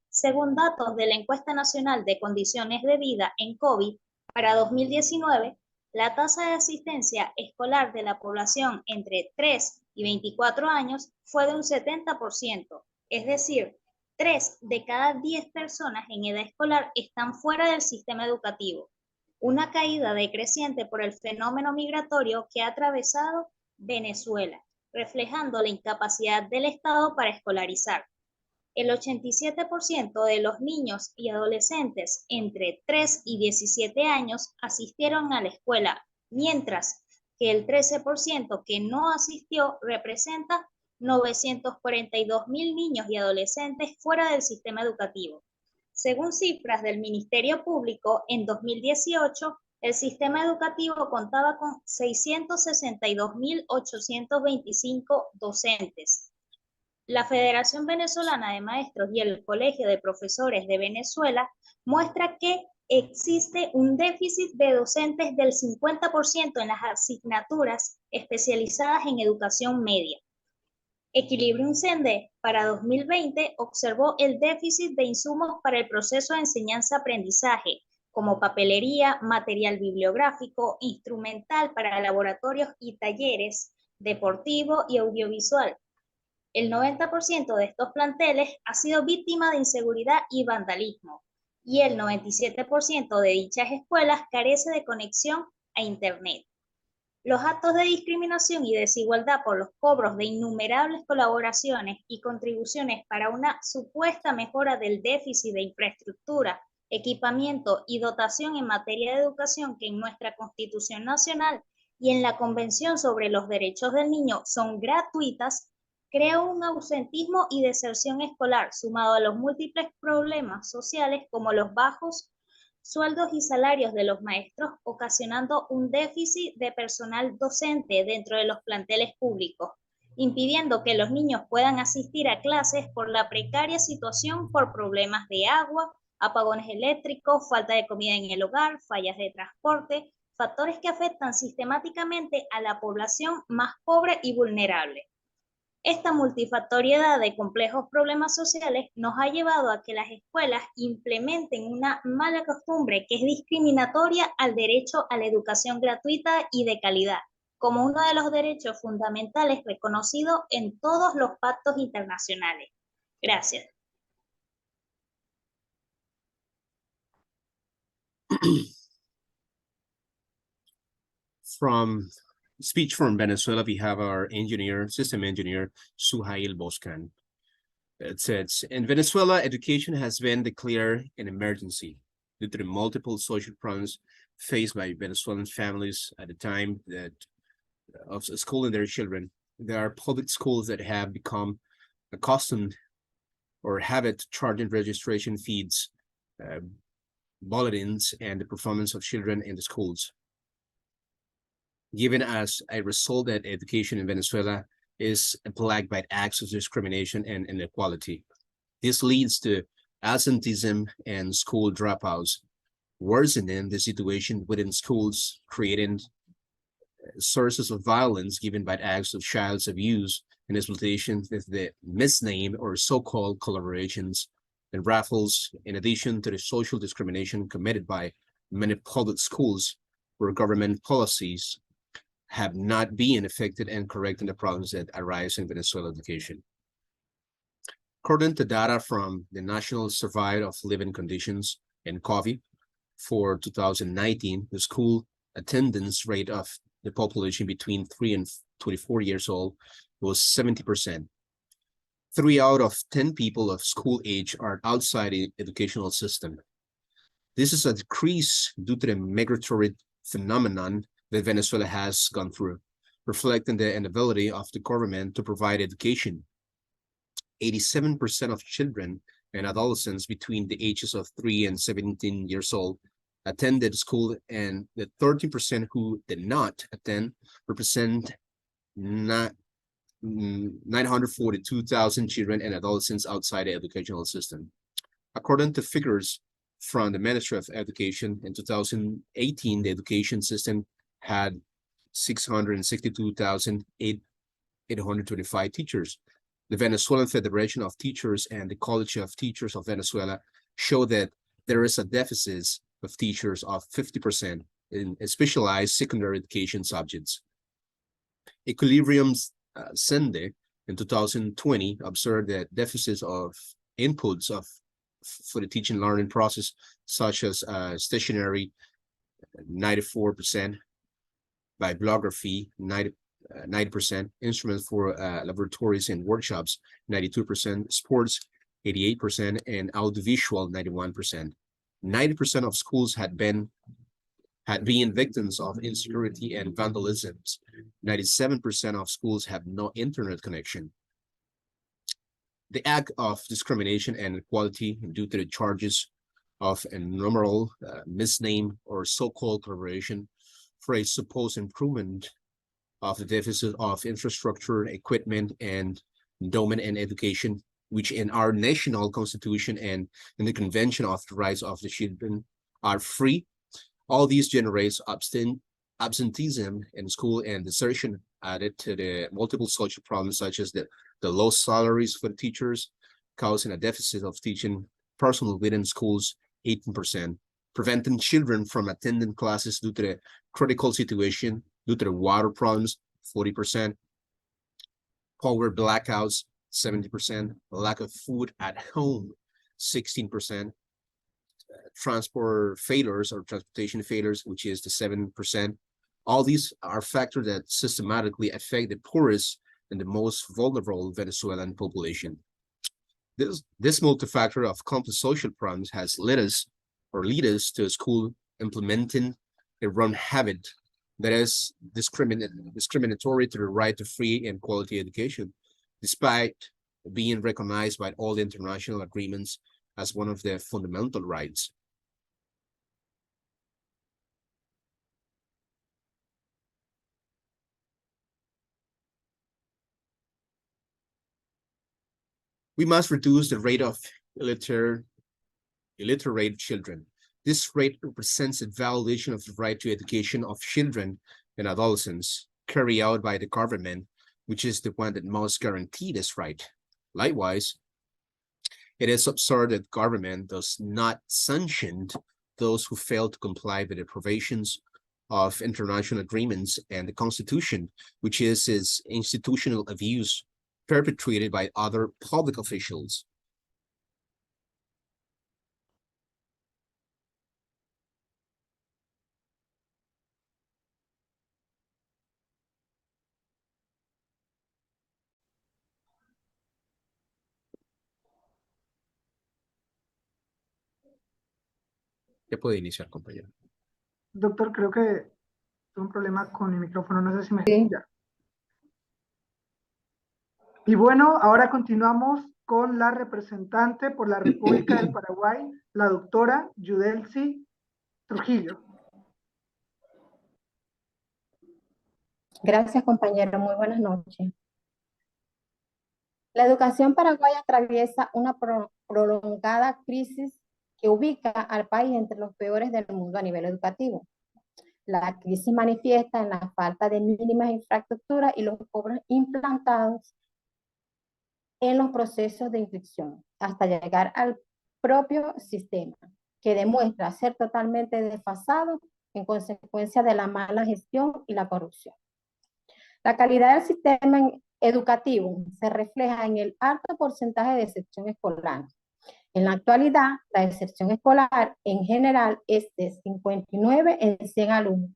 Según datos de la Encuesta Nacional de Condiciones de Vida en COVID, para 2019, la tasa de asistencia escolar de la población entre 3 y 24 años fue de un 70%, es decir, 3 de cada 10 personas en edad escolar están fuera del sistema educativo, una caída decreciente por el fenómeno migratorio que ha atravesado Venezuela, reflejando la incapacidad del Estado para escolarizar. El 87% de los niños y adolescentes entre 3 y 17 años asistieron a la escuela, mientras que el 13% que no asistió representa 942.000 niños y adolescentes fuera del sistema educativo. Según cifras del Ministerio Público, en 2018, el sistema educativo contaba con 662.825 docentes. La Federación Venezolana de Maestros y el Colegio de Profesores de Venezuela muestra que existe un déficit de docentes del 50% en las asignaturas especializadas en educación media. Equilibrium Sende para 2020 observó el déficit de insumos para el proceso de enseñanza-aprendizaje, como papelería, material bibliográfico, instrumental para laboratorios y talleres, deportivo y audiovisual. El 90% de estos planteles ha sido víctima de inseguridad y vandalismo, y el 97% de dichas escuelas carece de conexión a Internet. Los actos de discriminación y desigualdad por los cobros de innumerables colaboraciones y contribuciones para una supuesta mejora del déficit de infraestructura, equipamiento y dotación en materia de educación que en nuestra Constitución Nacional y en la Convención sobre los Derechos del Niño son gratuitas, crea un ausentismo y deserción escolar, sumado a los múltiples problemas sociales como los bajos sueldos y salarios de los maestros, ocasionando un déficit de personal docente dentro de los planteles públicos, impidiendo que los niños puedan asistir a clases por la precaria situación por problemas de agua, apagones eléctricos, falta de comida en el hogar, fallas de transporte, factores que afectan sistemáticamente a la población más pobre y vulnerable. Esta multifactoriedad de complejos problemas sociales nos ha llevado a que las escuelas implementen una mala costumbre que es discriminatoria al derecho a la educación gratuita y de calidad, como uno de los derechos fundamentales reconocidos en todos los pactos internacionales. Gracias. From speech from Venezuela, we have our engineer, system engineer, Suhail Boscan. It says, in Venezuela, education has been declared an emergency due to the multiple social problems faced by Venezuelan families at the time that of schooling their children. There are public schools that have become accustomed or habit charging registration fees, bulletins, and the performance of children in the schools. Given as a result that education in Venezuela is plagued by acts of discrimination and inequality. This leads to absenteeism and school dropouts, worsening the situation within schools, creating sources of violence given by acts of child abuse and exploitation with the misnamed or so-called collaborations and raffles, in addition to the social discrimination committed by many public schools where government policies have not been affected and correcting the problems that arise in Venezuela education. According to data from the National Survey of Living Conditions and COVID for 2019, the school attendance rate of the population between 3 and 24 years old was 70%. 3 out of 10 people of school age are outside the educational system. This is a decrease due to the migratory phenomenon that Venezuela has gone through, reflecting the inability of the government to provide education. 87% of children and adolescents between the ages of 3 and 17 years old attended school, and the 13% who did not attend represent 942,000 children and adolescents outside the educational system. According to figures from the Ministry of Education, in 2018, the education system had 662,825 teachers. The Venezuelan Federation of Teachers and the College of Teachers of Venezuela show that there is a deficit of teachers of 50% in specialized secondary education subjects. Equilibrium's Sende in 2020 observed that deficits of inputs for the teaching learning process, such as stationery, 94%, bibliography, 90%, instruments for laboratories and workshops, 92%, sports, 88%, and audiovisual, 91%. 90% of schools had been victims of insecurity and vandalism. 97% of schools have no internet connection. The act of discrimination and equality due to the charges of innumerable misname or so-called collaboration for a supposed improvement of the deficit of infrastructure, equipment, and endowment and education, which in our national constitution and in the Convention of the Rights of the Children are free. All these generates absenteeism in school and desertion, added to the multiple social problems such as the low salaries for the teachers, causing a deficit of teaching personnel within schools, 18%, preventing children from attending classes due to the critical situation, due to the water problems, 40%, power blackouts, 70%, lack of food at home, 16%, transport failures or transportation failures, which is the 7%. All these are factors that systematically affect the poorest and the most vulnerable Venezuelan population. This multi-factor of complex social problems has led us to a school implementing a wrong habit that is discriminatory to the right to free and quality education, despite being recognized by all the international agreements as one of their fundamental rights. We must reduce the rate of illiterate children. This rate represents a violation of the right to education of children and adolescents carried out by the government, which is the one that must guarantee this right. Likewise, it is absurd that government does not sanction those who fail to comply with the provisions of international agreements and the Constitution, which is its institutional abuse perpetrated by other public officials. Ya puede iniciar, compañero. Doctor, creo que tengo un problema con mi micrófono, no sé si me escucha. Y bueno, ahora continuamos con la representante por la República del Paraguay, la doctora Yudelsi Trujillo. Gracias, compañero. Muy buenas noches. La educación paraguaya atraviesa una prolongada crisis que ubica al país entre los peores del mundo a nivel educativo. La crisis manifiesta en la falta de mínimas infraestructuras y los cobros implantados en los procesos de inscripción, hasta llegar al propio sistema, que demuestra ser totalmente desfasado en consecuencia de la mala gestión y la corrupción. La calidad del sistema educativo se refleja en el alto porcentaje de deserción escolar. En la actualidad, la deserción escolar en general es de 59 en 100 alumnos.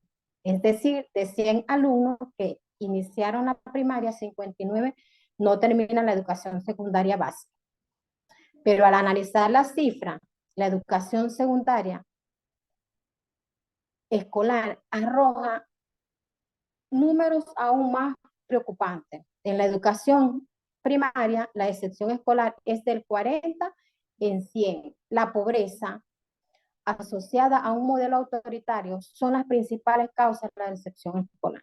Es decir, de 100 alumnos que iniciaron la primaria, 59 no terminan la educación secundaria básica. Pero al analizar la cifra, la educación secundaria escolar arroja números aún más preocupantes. En la educación primaria, la deserción escolar es del 40 en 100. La pobreza asociada a un modelo autoritario son las principales causas de la deserción escolar.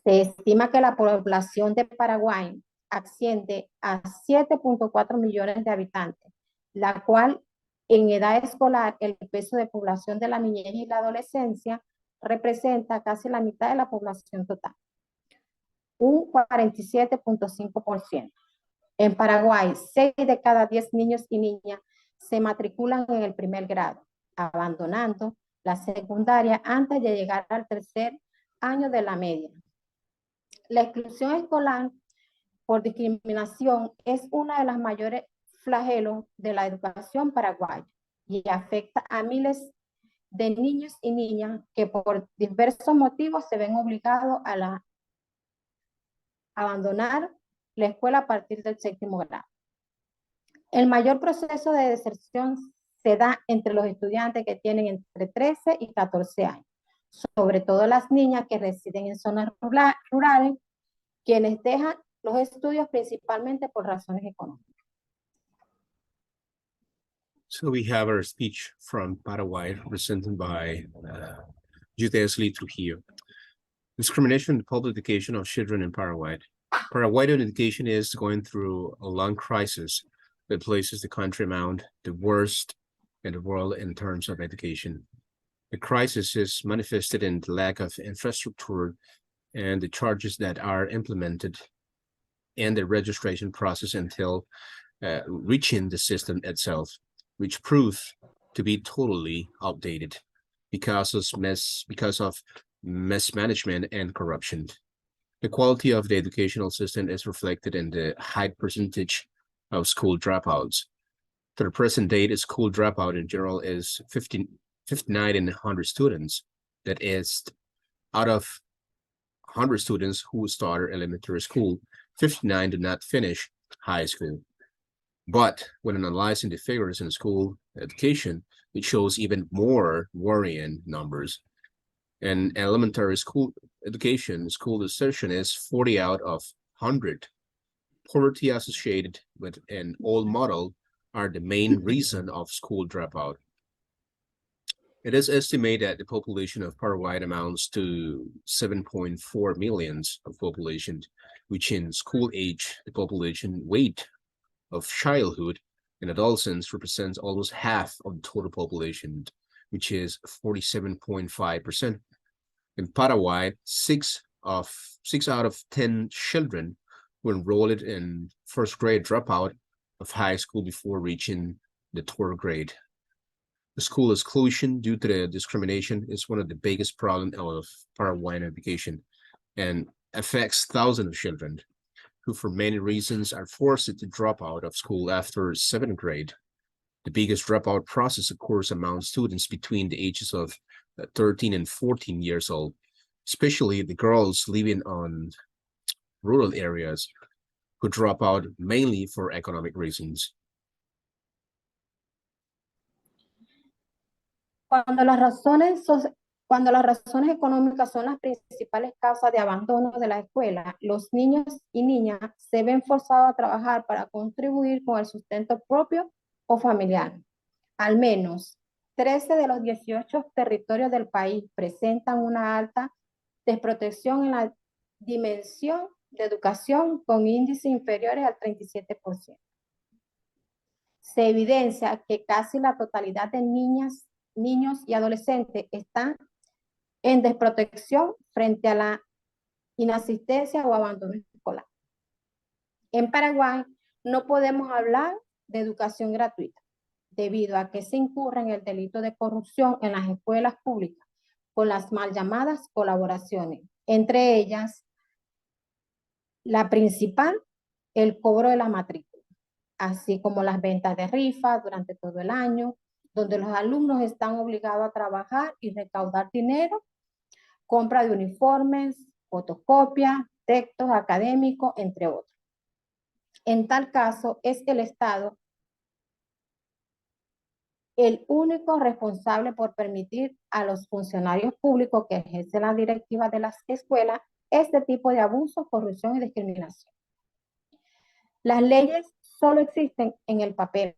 Se estima que la población de Paraguay asciende a 7.4 millones de habitantes, la cual en edad escolar el peso de población de la niñez y la adolescencia representa casi la mitad de la población total, un 47.5%. En Paraguay, 6 de cada 10 niños y niñas se matriculan en el primer grado, abandonando la secundaria antes de llegar al tercer año de la media. La exclusión escolar por discriminación es uno de los mayores flagelos de la educación paraguaya y afecta a miles de niños y niñas que por diversos motivos se ven obligados a abandonar la escuela a partir del 7º grado. El mayor proceso de deserción se da entre los estudiantes que tienen entre 13 y 14 años, sobre todo las niñas que residen en zonas rurales, quienes dejan los estudios principalmente por razones económicas. So we have our speech from Paraguay, presented by Judesli Trujillo. Discrimination in public education of children in Paraguay. Paraguayan education is going through a long crisis that places the country among the worst in the world in terms of education. The crisis is manifested in the lack of infrastructure and the charges that are implemented and the registration process until reaching the system itself, which proved to be totally outdated because of mismanagement and corruption. The quality of the educational system is reflected in the high percentage of school dropouts. To the present date, a school dropout in general is 59 in 100 students. That is, out of 100 students who started elementary school, 59 did not finish high school. But when analyzing the figures in school education, it shows even more worrying numbers. In elementary school education, school desertion is 40 out of 100. Poverty associated with an old model are the main reason of school dropout. It is estimated that the population of Paraguay amounts to 7.4 million of population, which in school age, the population weight of childhood and adolescence represents almost half of the total population, which is 47.5%. In Paraguay, 6 out of 10 children were enrolled in first grade dropout of high school before reaching the 3rd grade. The school exclusion due to the discrimination is one of the biggest problems of Paraguayan education and affects thousands of children who for many reasons are forced to drop out of school after 7th grade. The biggest dropout process occurs among students between the ages of 13 and 14 years old, especially the girls living on rural areas who drop out mainly for economic reasons. Cuando las razones económicas son las principales causas de abandono de la escuela, los niños y niñas se ven forzados a trabajar para contribuir con el sustento propio o familiar. Al menos 13 de los 18 territorios del país presentan una alta desprotección en la dimensión de educación con índices inferiores al 37%. Se evidencia que casi la totalidad de niños y adolescentes están en desprotección frente a la inasistencia o abandono escolar. En Paraguay no podemos hablar de educación gratuita, debido a que se incurre en el delito de corrupción en las escuelas públicas, con las mal llamadas colaboraciones, entre ellas la principal, el cobro de la matrícula, así como las ventas de rifas durante todo el año, donde los alumnos están obligados a trabajar y recaudar dinero, compra de uniformes, fotocopias, textos académicos, entre otros. En tal caso, es el Estado el único responsable por permitir a los funcionarios públicos que ejercen la directiva de las escuelas este tipo de abuso, corrupción y discriminación. Las leyes solo existen en el papel,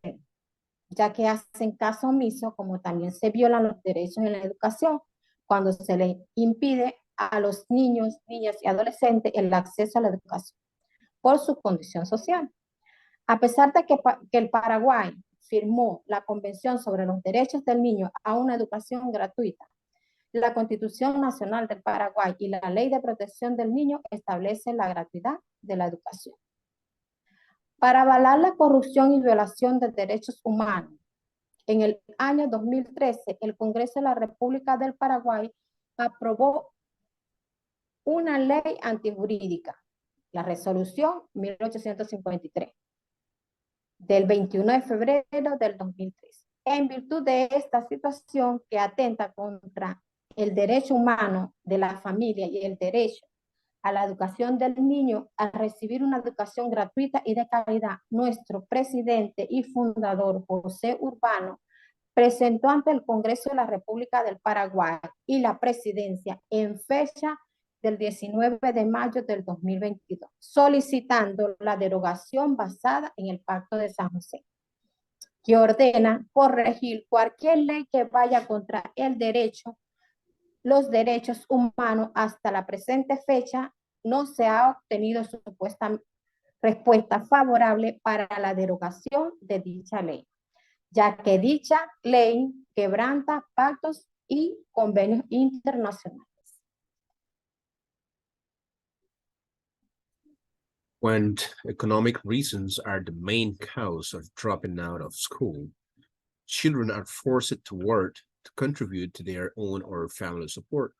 ya que hacen caso omiso, como también se violan los derechos en la educación cuando se les impide a los niños, niñas y adolescentes el acceso a la educación por su condición social. A pesar de que el Paraguay firmó la Convención sobre los Derechos del Niño a una educación gratuita, La Constitución Nacional del Paraguay y la Ley de Protección del Niño establecen la gratuidad de la educación. Para avalar la corrupción y violación de derechos humanos, en el año 2013, el Congreso de la República del Paraguay aprobó una ley antijurídica, la resolución 1853, del 21 de febrero del 2003. En virtud de esta situación que atenta contra el derecho humano de la familia y el derecho a la educación del niño, a recibir una educación gratuita y de calidad, nuestro presidente y fundador, José Urbano, presentó ante el Congreso de la República del Paraguay y la presidencia en fecha del 19 de mayo del 2022, solicitando la derogación basada en el Pacto de San José, que ordena corregir cualquier ley que vaya contra el derecho, los derechos humanos. Hasta la presente fecha no se ha obtenido supuesta respuesta favorable para la derogación de dicha ley, ya que dicha ley quebranta pactos y convenios internacionales. When economic reasons are the main cause of dropping out of school, children are forced to work to contribute to their own or family support.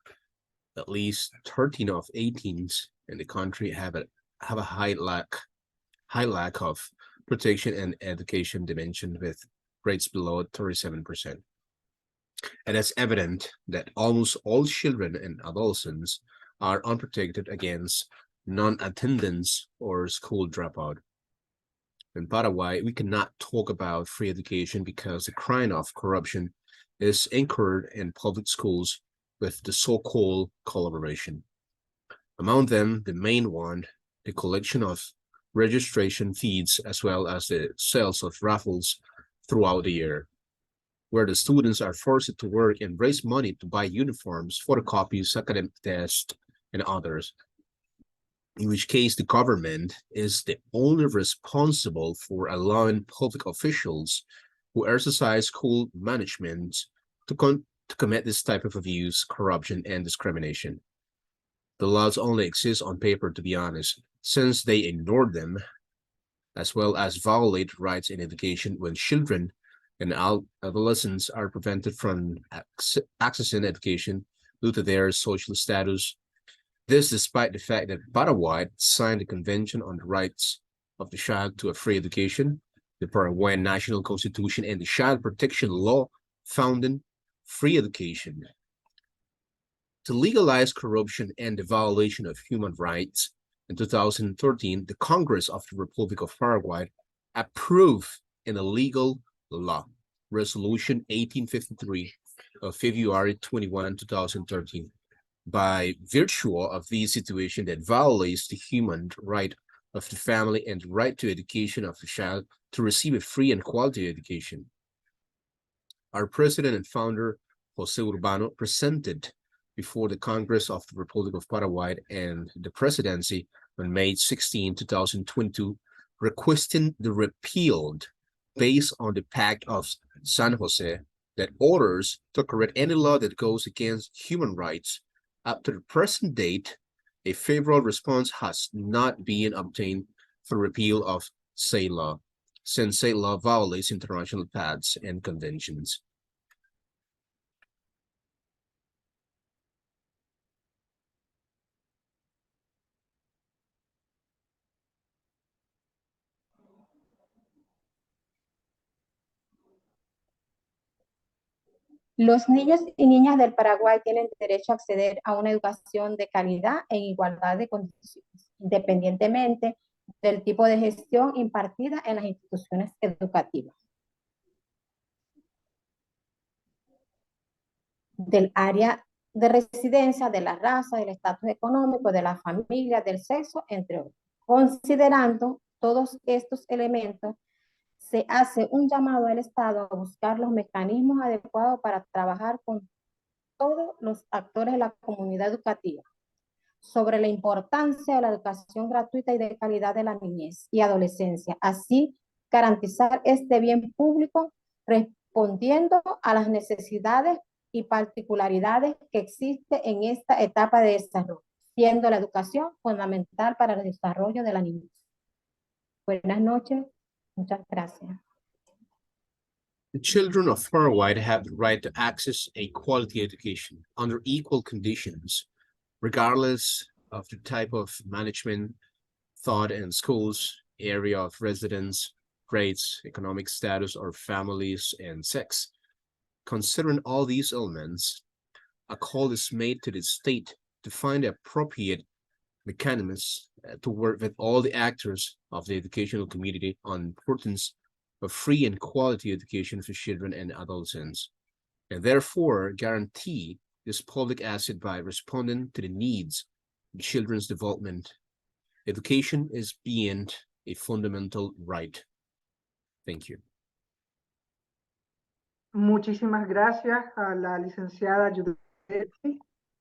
At least 13 of 18s in the country have a high lack of protection and education dimension, with rates below 37%. And it's evident that almost all children and adolescents are unprotected against non-attendance or school dropout. In Paraguay, we cannot talk about free education because the crime of corruption is incurred in public schools with the so-called collaboration. Among them, the main one, the collection of registration fees, as well as the sales of raffles throughout the year, where the students are forced to work and raise money to buy uniforms, photocopies, academic tests, and others, in which case the government is the only responsible for allowing public officials who exercise school management to commit this type of abuse, corruption, and discrimination. The laws only exist on paper, to be honest, since they ignore them, as well as violate rights in education when children and adolescents are prevented from accessing education due to their social status. This despite the fact that Paraguay signed the Convention on the Rights of the Child to a Free Education, the Paraguayan National Constitution, and the Child Protection Law founding free education. To legalize corruption and the violation of human rights, in 2013, the Congress of the Republic of Paraguay approved an illegal law, Resolution 1853 of February 21, 2013, by virtue of this situation that violates the human right of the family and the right to education of the child to receive a free and quality education. Our president and founder, José Urbano, presented before the Congress of the Republic of Paraguay and the presidency on May 16, 2022, requesting the repeal based on the Pact of San Jose that orders to correct any law that goes against human rights. Up to the present date, a favorable response has not been obtained for repeal of said law, since said law violates international pacts and conventions. Los niños y niñas del Paraguay tienen derecho a acceder a una educación de calidad en igualdad de condiciones, independientemente del tipo de gestión impartida en las instituciones educativas, del área de residencia, de la raza, del estatus económico, de la familia, del sexo, entre otros. Considerando todos estos elementos, se hace un llamado al Estado a buscar los mecanismos adecuados para trabajar con todos los actores de la comunidad educativa sobre la importancia de la educación gratuita y de calidad de la niñez y adolescencia, así garantizar este bien público respondiendo a las necesidades y particularidades que existen en esta etapa de desarrollo, siendo la educación fundamental para el desarrollo de la niñez. Buenas noches, muchas gracias. The children of far wide have the right to access a quality education under equal conditions, regardless of the type of management taught in schools, area of residence, grades, economic status, or families and sex. Considering all these elements, a call is made to the state to find appropriate mechanisms to work with all the actors of the educational community on the importance of free and quality education for children and adolescents, and therefore guarantee this public asset by responding to the needs of children's development. Education is beyond a fundamental right. Thank you. Muchísimas gracias a la licenciada Judith.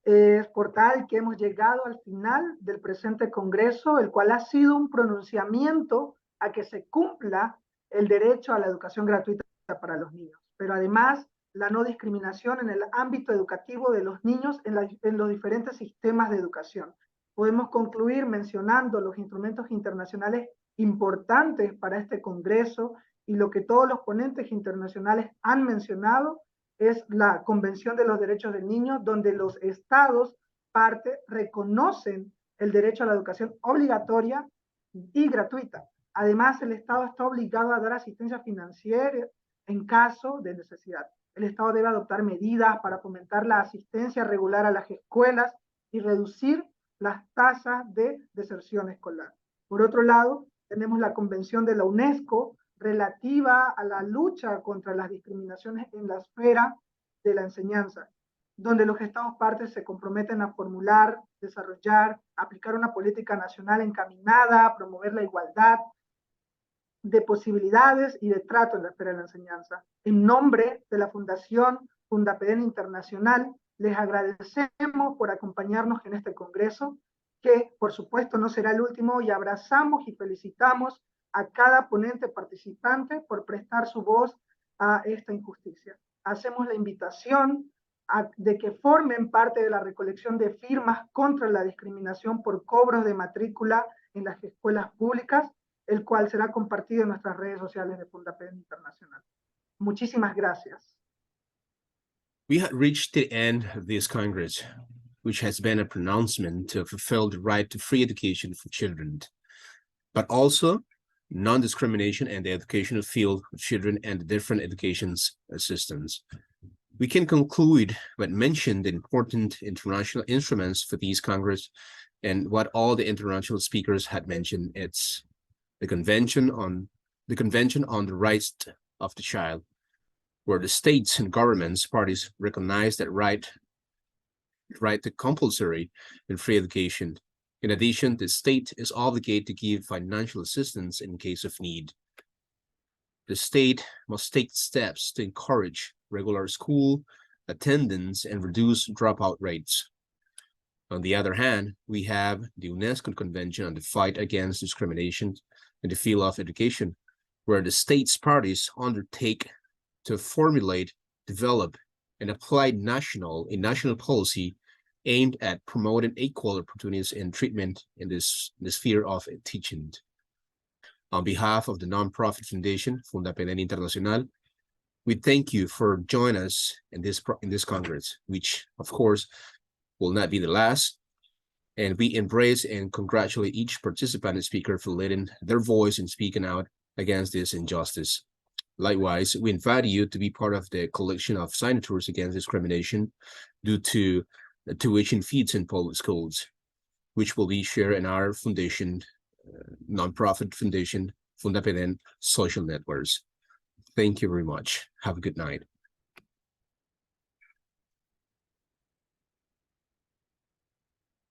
Es por tal que hemos llegado al final del presente congreso, el cual ha sido un pronunciamiento a que se cumpla el derecho a la educación gratuita para los niños, pero además la no discriminación en el ámbito educativo de los niños en los diferentes sistemas de educación. Podemos concluir mencionando los instrumentos internacionales importantes para este congreso, y lo que todos los ponentes internacionales han mencionado es la Convención de los Derechos del Niño, donde los estados parte reconocen el derecho a la educación obligatoria y gratuita. Además, el Estado está obligado a dar asistencia financiera en caso de necesidad. El Estado debe adoptar medidas para fomentar la asistencia regular a las escuelas y reducir las tasas de deserción escolar. Por otro lado, tenemos la Convención de la UNESCO relativa a la lucha contra las discriminaciones en la esfera de la enseñanza, donde los Estados partes se comprometen a formular, desarrollar, aplicar una política nacional encaminada a promover la igualdad de posibilidades y de trato en la esfera de la enseñanza. En nombre de la Fundación Fundapeden Internacional, les agradecemos por acompañarnos en este congreso, que por supuesto no será el último, y abrazamos y felicitamos a cada ponente participante por prestar su voz a esta injusticia. Hacemos la invitación de que formen parte de la recolección de firmas contra la discriminación por cobros de matrícula en las escuelas públicas, el cual será compartido en nuestras redes sociales de Fundapeden Internacional. Muchísimas gracias. We have reached the end of this Congress, which has been a pronouncement to fulfill the right to free education for children, but also non-discrimination in the educational field of children and the different education systems. We can conclude what mentioned the important international instruments for these Congress, and what all the international speakers had mentioned. It's the Convention on the Rights of the Child, where the states and governments parties recognize that right to compulsory and free education. In addition, the state is obligated to give financial assistance in case of need. The state must take steps to encourage regular school attendance and reduce dropout rates. On the other hand, we have the UNESCO Convention on the Fight Against Discrimination in the Field of Education, where the states parties undertake to formulate, develop, and apply a national policy aimed at promoting equal opportunities and treatment in the sphere of teaching. On behalf of the nonprofit foundation, Fundapeden Internacional, we thank you for joining us in this Congress, which, of course, will not be the last. And we embrace and congratulate each participant and speaker for letting their voice and speaking out against this injustice. Likewise, we invite you to be part of the collection of signatures against discrimination due to the tuition fees in public schools, which will be shared in our foundation, nonprofit foundation, Fundapeden social networks. Thank you very much. Have a good night.